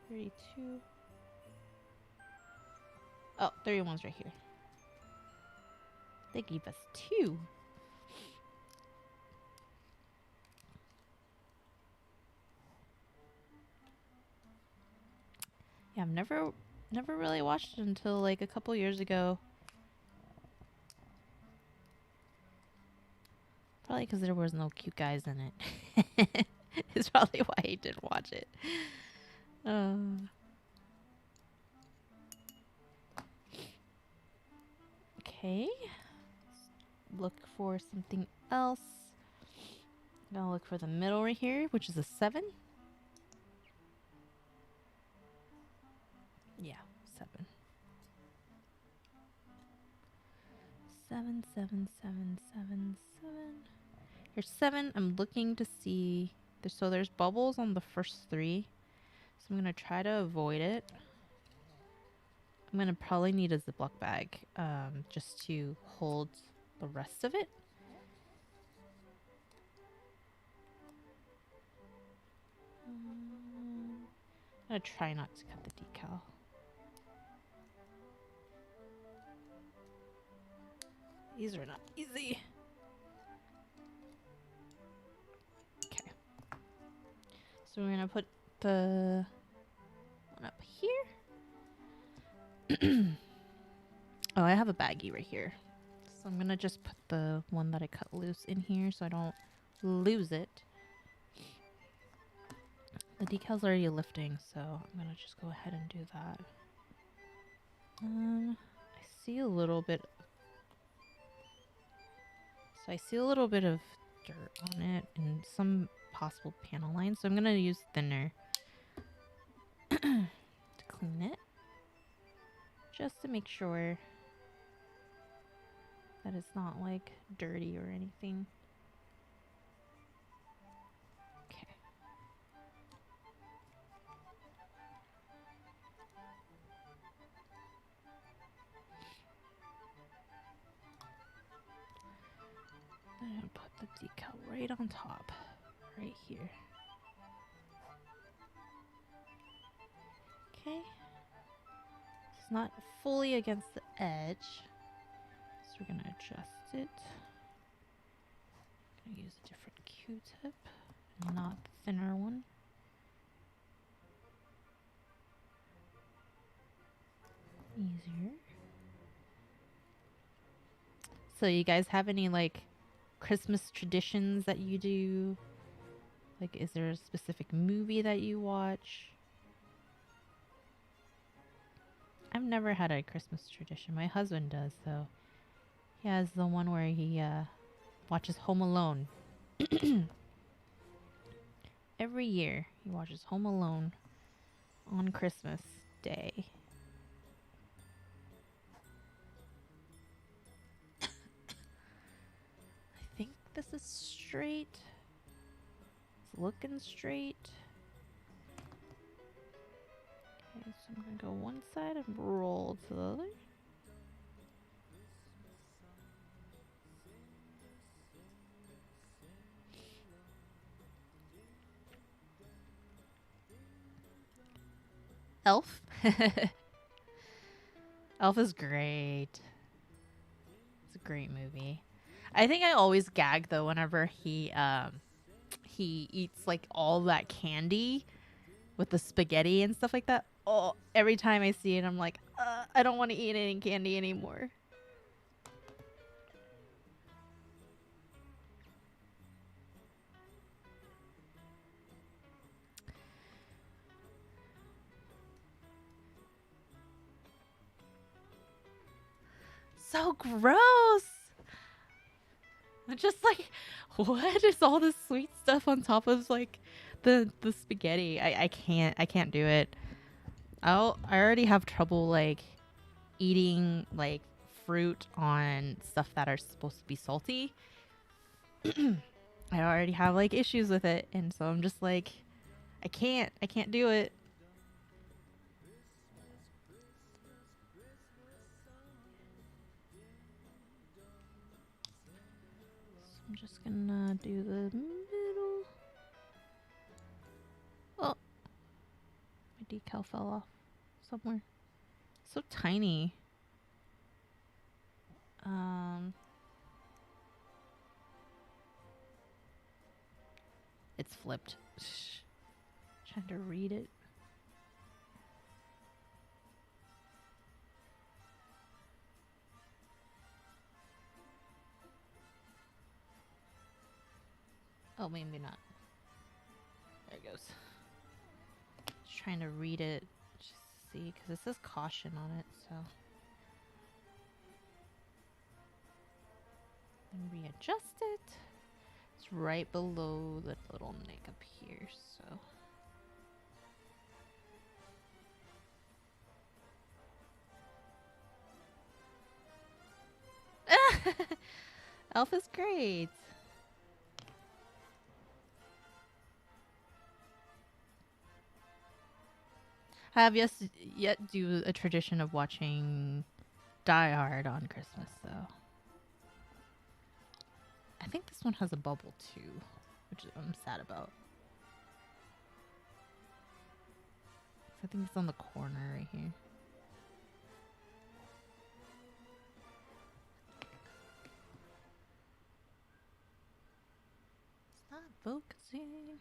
32. Oh, 31's right here. They gave us 2. Yeah, I've never really watched it until like a couple years ago. Probably because there was no cute guys in it. It's probably why I didn't watch it. Okay. Look for something else. I'm gonna look for the middle right here, which is a 7. Yeah, 7. 7, 7, 7, 7, 7. Here's 7. I'm looking to see. So there's bubbles on the first 3. So I'm gonna try to avoid it. I'm gonna probably need a Ziploc bag just to hold the rest of it. gonna try not to cut the decal. These are not easy. Okay. So we're gonna put the one up here. Oh, I have a baggie right here. So I'm gonna just put the one that I cut loose in here so I don't lose it. The decal's already lifting, so I'm gonna just go ahead and do that. I see a little bit. So I see a little bit of dirt on it and some possible panel lines. So I'm gonna use thinner to clean it, just to make sure that it's not like dirty or anything. Okay. Then put the decal right on top, right here. Okay. It's not fully against the edge, so we're gonna adjust it. I'm gonna use a different Q-tip, not the thinner one. Easier. So you guys have any like Christmas traditions that you do? Like, is there a specific movie that you watch? I've never had a Christmas tradition. My husband does, though. He has the one where he watches Home Alone. Every year he watches Home Alone on Christmas Day. I think this is straight. It's looking straight. Okay, so I'm gonna go one side and roll to the other. Elf? Elf is great. It's a great movie. I think I always gag though whenever he eats like all that candy with the spaghetti and stuff like that. Oh, every time I see it, I'm like, I don't want to eat any candy anymore. So gross. I'm just like, what is all this sweet stuff on top of like the spaghetti? I can't do it. I already have trouble like eating like fruit on stuff that are supposed to be salty. I already have like issues with it, and so I'm just like, I can't do it. So I'm just gonna do the middle. Oh, my decal fell off somewhere. So tiny. It's flipped. Trying to read it. Oh, maybe not. There it goes. Just trying to read it. Just see, because it says caution on it, so. And readjust it. It's right below the little neck up here, so. Elf is great. I have yet do a tradition of watching Die Hard on Christmas, though. I think this one has a bubble too, which I'm sad about. I think it's on the corner right here. It's not focusing.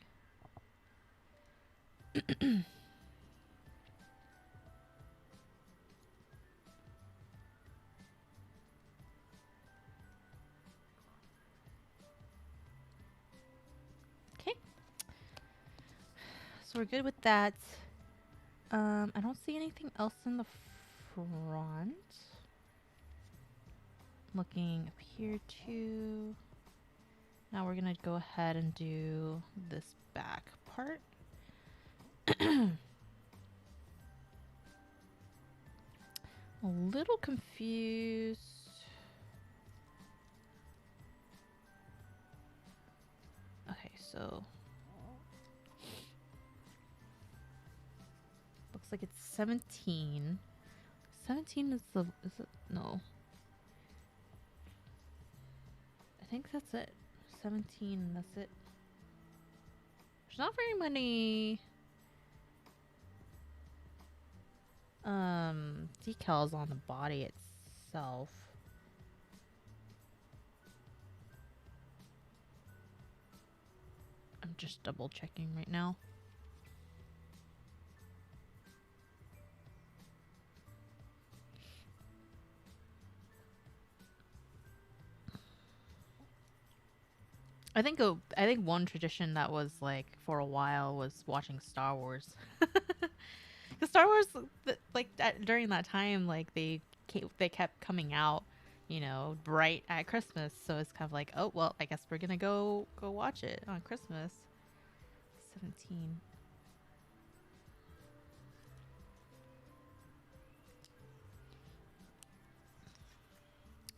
Okay. So we're good with that. I don't see anything else in the front. Looking up here too. Now we're gonna go ahead and do this back part. A little confused. Okay, so looks like it's 17. 17 is it? No. I think that's it. 17, that's it. There's not very many decals on the body itself. I'm just double checking right now. I think one tradition that was like for a while was watching Star Wars. Because Star Wars, during that time, like they kept coming out, you know, right at Christmas. So it's kind of like, oh well, I guess we're gonna go watch it on Christmas. 17.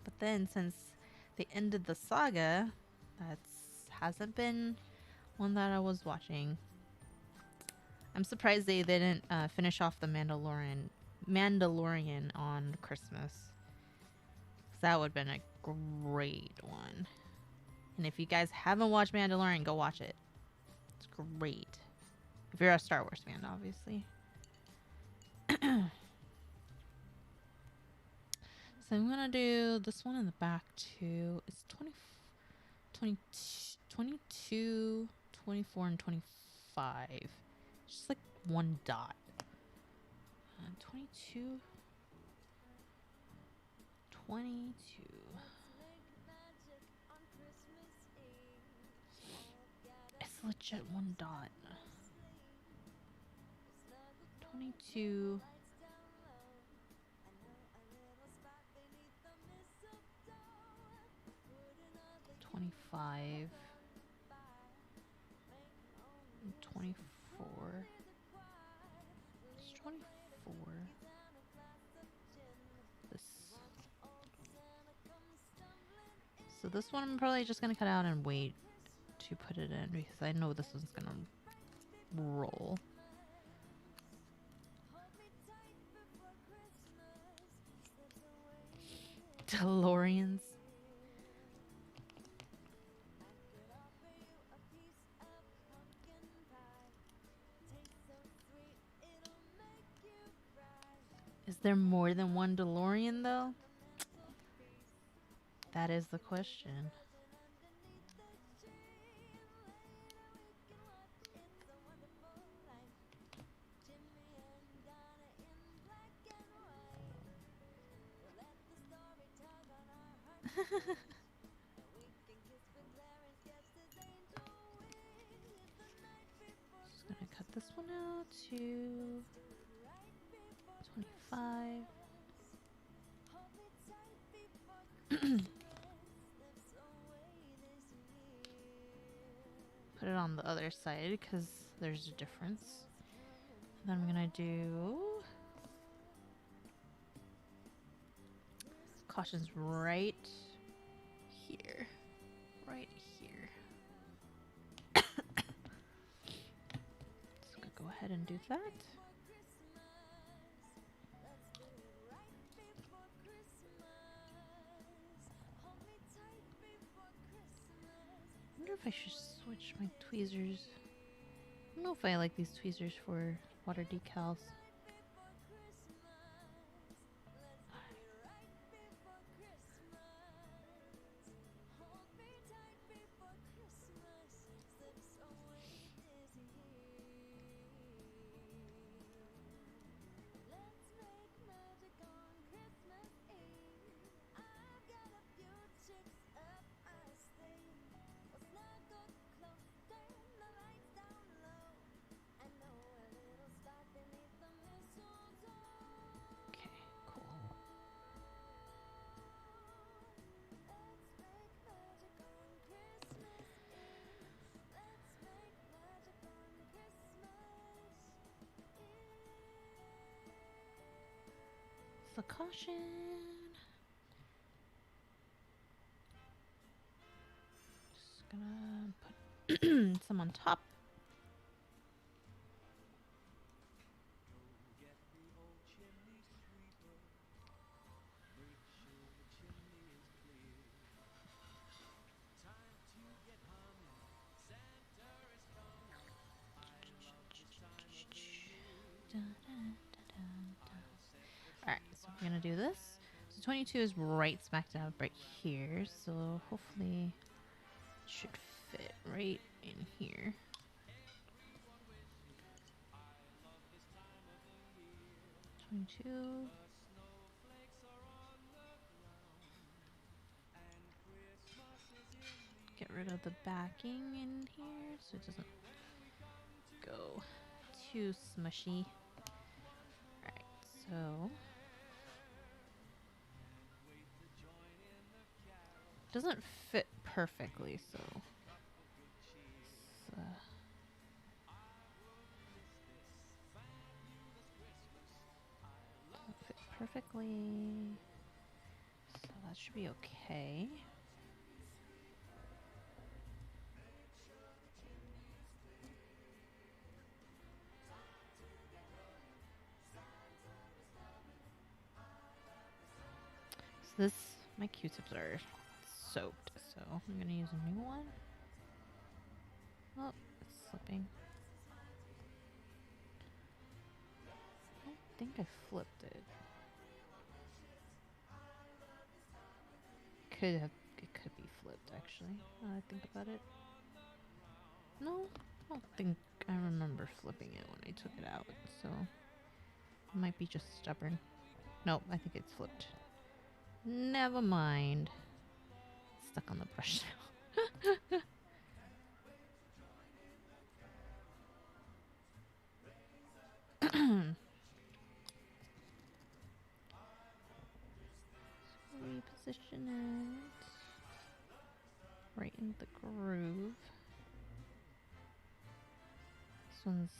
But then since they ended the saga, hasn't been one that I was watching. I'm surprised they didn't finish off the Mandalorian on Christmas. 'Cause that would have been a great one. And if you guys haven't watched Mandalorian, go watch it. It's great. If you're a Star Wars fan, obviously. So I'm gonna do this one in the back too. It's 22, 24, and 25. Just like one dot. 22, 22. It's legit one dot. 22. 25. 24. It's 24. This. So this one I'm probably just gonna cut out and wait to put it in because I know this one's gonna roll. DeLoreans. Is there more than one DeLorean though? That is the question. Just gonna cut this one out to 25. Put it on the other side because there's a difference. Then I'm gonna do cautions right here. Right here. So I'm gonna go ahead and do that. I wonder if I should switch my tweezers. I don't know if I like these tweezers for Water decals. Okay, cool. So caution. Just gonna put some on top. Alright, so we're gonna do this. So 22 is right smack dab right here, so hopefully it should fit right in here. Two. Get rid of the backing in here so it doesn't go too smushy. Alright, so it doesn't fit perfectly, so doesn't fit perfectly. So that should be okay. So this, my Q-tips are soaked, so I'm gonna use a new one. Oh, it's slipping. I don't think I flipped it. It could be flipped actually. Now that I think about it. No, I don't think I remember flipping it when I took it out, so it might be just stubborn. Nope, I think it's flipped. Never mind. It's stuck on the brush now. Reposition it right in the groove. This one's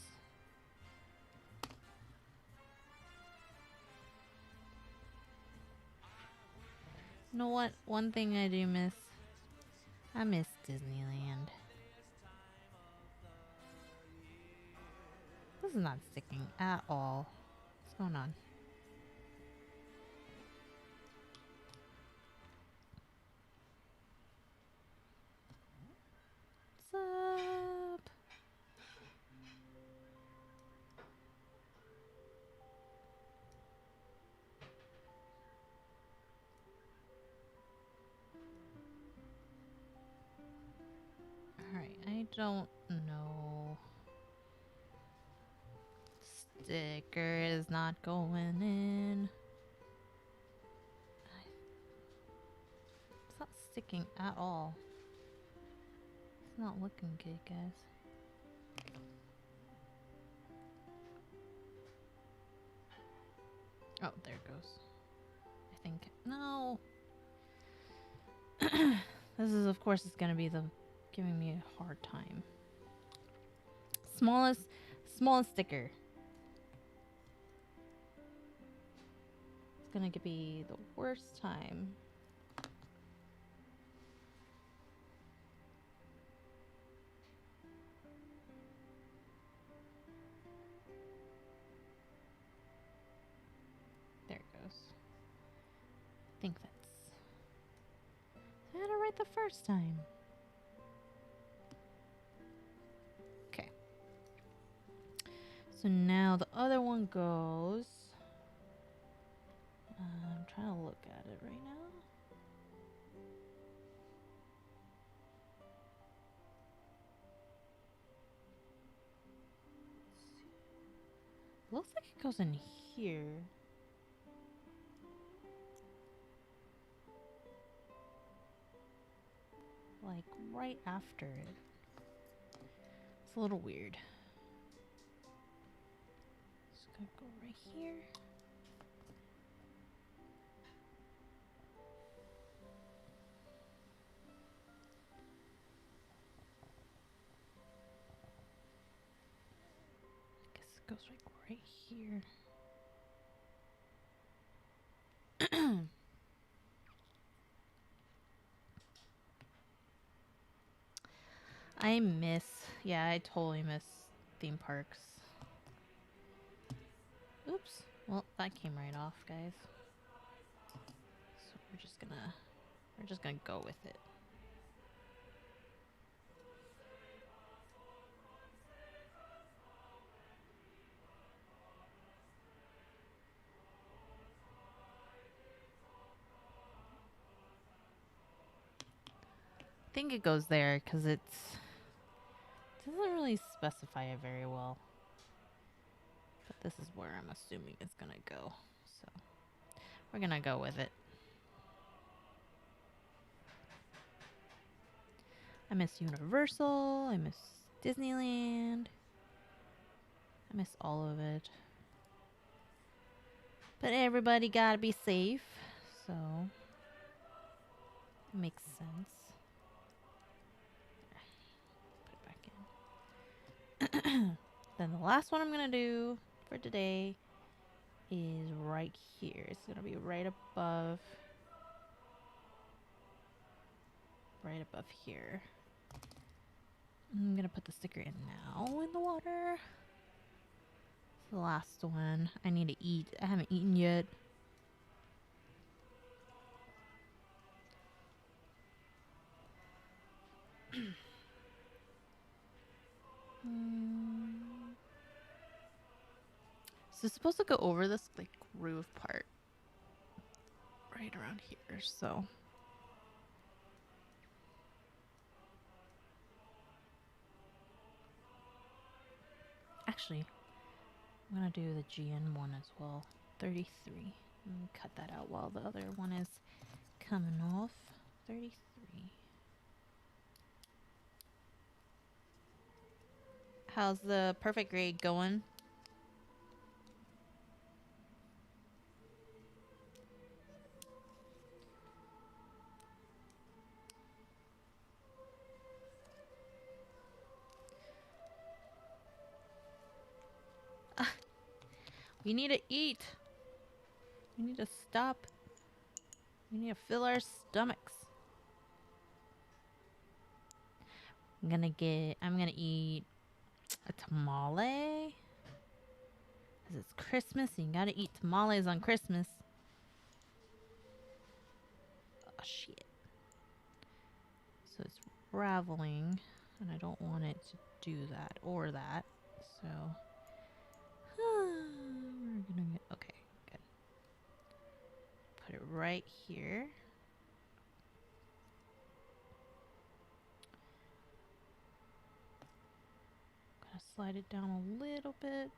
you know what? One thing I do miss. I miss Disneyland. This is not sticking at all. What's going on? What's up? Alright, I don't know. Sticker is not going in. It's not sticking at all. It's not looking good, guys. Oh, there it goes. I think. No! This is, of course, is gonna be the giving me a hard time. Smallest sticker. It's gonna be the worst time. There it goes. I think that's. I had it right the first time. So now the other one goes. I'm trying to look at it right now. Looks like it goes in here. Like right after it. It's a little weird. Just gonna go right here. I guess it goes like right here. Yeah, I totally miss theme parks. Oops. Well, that came right off, guys. So we're just gonna go with it. I think it goes there because it doesn't really specify it very well. But this is where I'm assuming it's gonna go. So we're gonna go with it. I miss Universal. I miss Disneyland. I miss all of it. But everybody gotta be safe. So it makes sense. Put it back in. Then the last one I'm gonna do for today is right here. It's gonna be right above here. I'm gonna put the sticker in now in the water. It's the last one. I need to eat. I haven't eaten yet. So it's supposed to go over this like roof part right around here. So actually, I'm gonna do the GN one as well. 33. Let me cut that out while the other one is coming off. 33. How's the perfect grade going? We need to eat. We need to stop. We need to fill our stomachs. I'm gonna eat a tamale. Because it's Christmas and you gotta eat tamales on Christmas. Oh, shit. So it's raveling, and I don't want it to do that or that. So we're gonna get, okay, good. Put it right here. Gonna slide it down a little bit.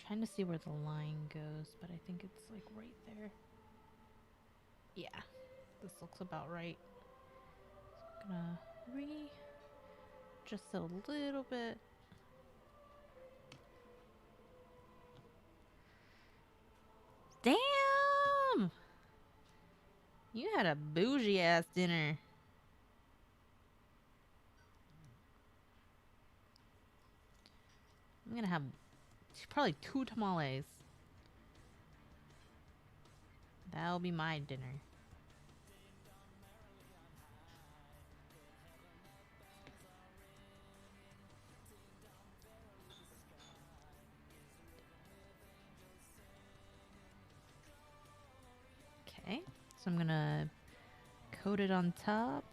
Trying to see where the line goes, but I think it's like right there. Yeah, this looks about right. So I'm gonna just a little bit. Damn! You had a bougie ass dinner. I'm gonna have probably 2 tamales. That'll be my dinner. Okay, so I'm gonna coat it on top.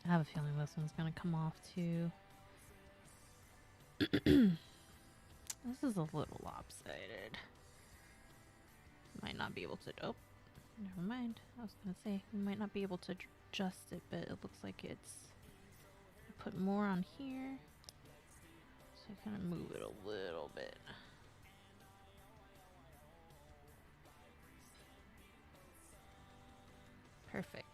I have a feeling this one's gonna come off too. This is a little lopsided. Might not be able to. Oh, never mind. I was gonna say we might not be able to adjust it, but it looks like it's. Put more on here, so I kind of move it a little bit. Perfect.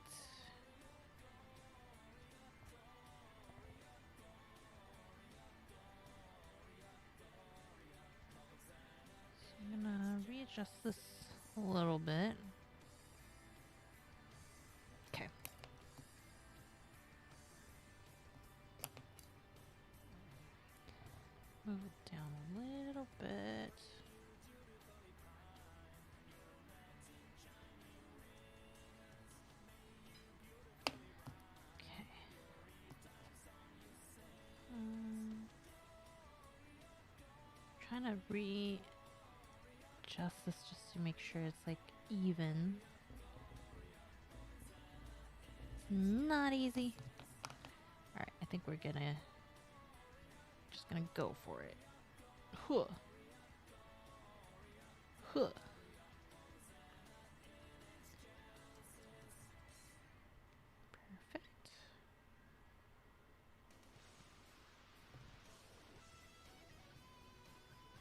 So I'm gonna readjust this a little bit. Okay. Move it down a little bit. Okay. Trying to readjust this just to make sure it's like even. It's not easy. All right, I think we're just gonna go for it. Huh. Huh. Perfect.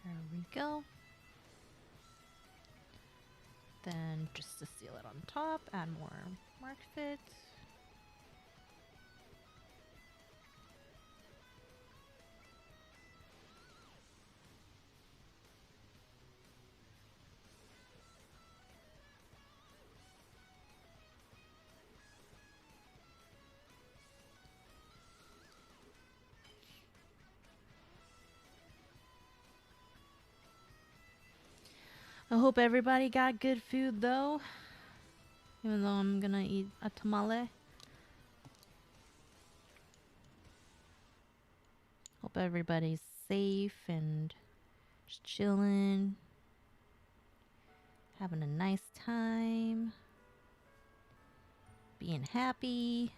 There we go. Then just to seal it on top, add more mark fit. I hope everybody got good food though, even though I'm gonna eat a tamale. Hope everybody's safe and just chilling, having a nice time, being happy.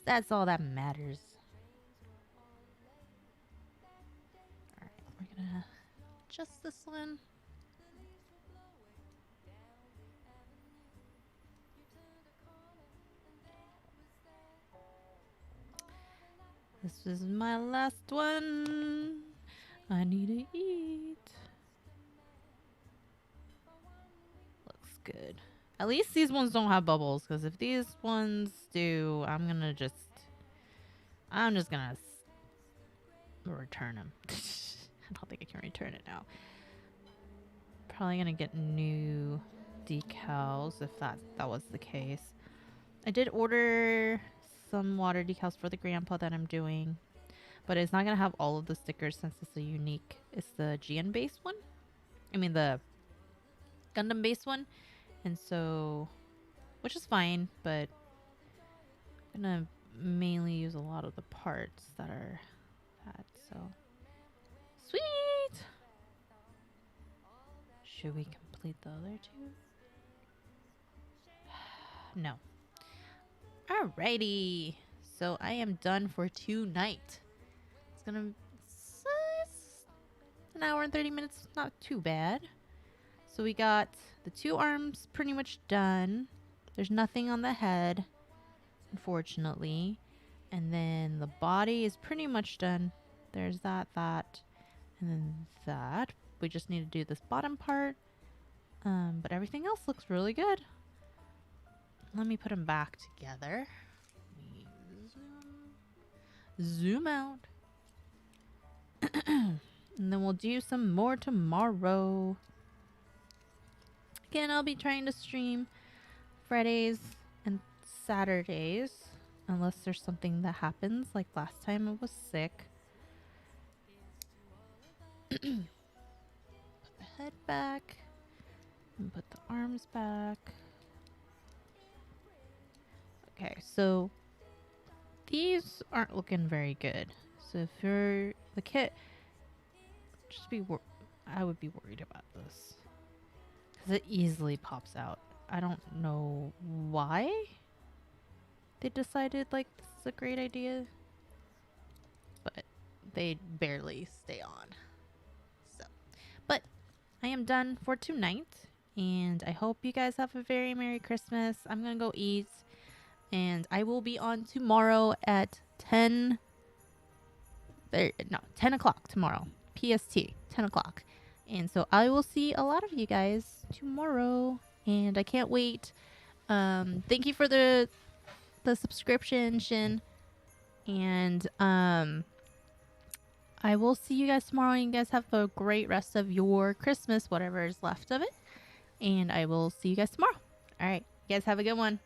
That's all that matters. Alright, we're gonna adjust this one. This is my last one. I need to eat. Looks good. At least these ones don't have bubbles, because if these ones do, I'm just gonna return them. I don't think I can return it now. Probably gonna get new decals if that was the case. I did order some water decals for the grandpa that I'm doing, but it's not gonna have all of the stickers since it's a unique. It's the GN based one. I mean the Gundam based one, and so, which is fine, but I'm gonna mainly use a lot of the parts that are that. So sweet. Should we complete the other two? No. Alrighty. So I am done for tonight. It's an hour and 30 minutes. Not too bad. So we got the 2 arms pretty much done. There's nothing on the head, unfortunately. And then the body is pretty much done. There's that, and then that. We just need to do this bottom part. But everything else looks really good. Let me put them back together. Zoom out. And then we'll do some more tomorrow. Again, I'll be trying to stream Fridays and Saturdays. Unless there's something that happens. Like last time I was sick. Put the head back. And put the arms back. Okay, so these aren't looking very good. So if you're the kit, I would be worried about this because it easily pops out. I don't know why. they decided like this is a great idea, but they barely stay on. So, but I am done for tonight, and I hope you guys have a very Merry Christmas. I'm gonna go eat, and I will be on tomorrow at 10 o'clock tomorrow, PST, 10 o'clock. And so I will see a lot of you guys tomorrow, and I can't wait. Thank you for the subscription, Shin, and I will see you guys tomorrow. You guys have a great rest of your Christmas, whatever is left of it, and I will see you guys tomorrow. All right, you guys have a good one.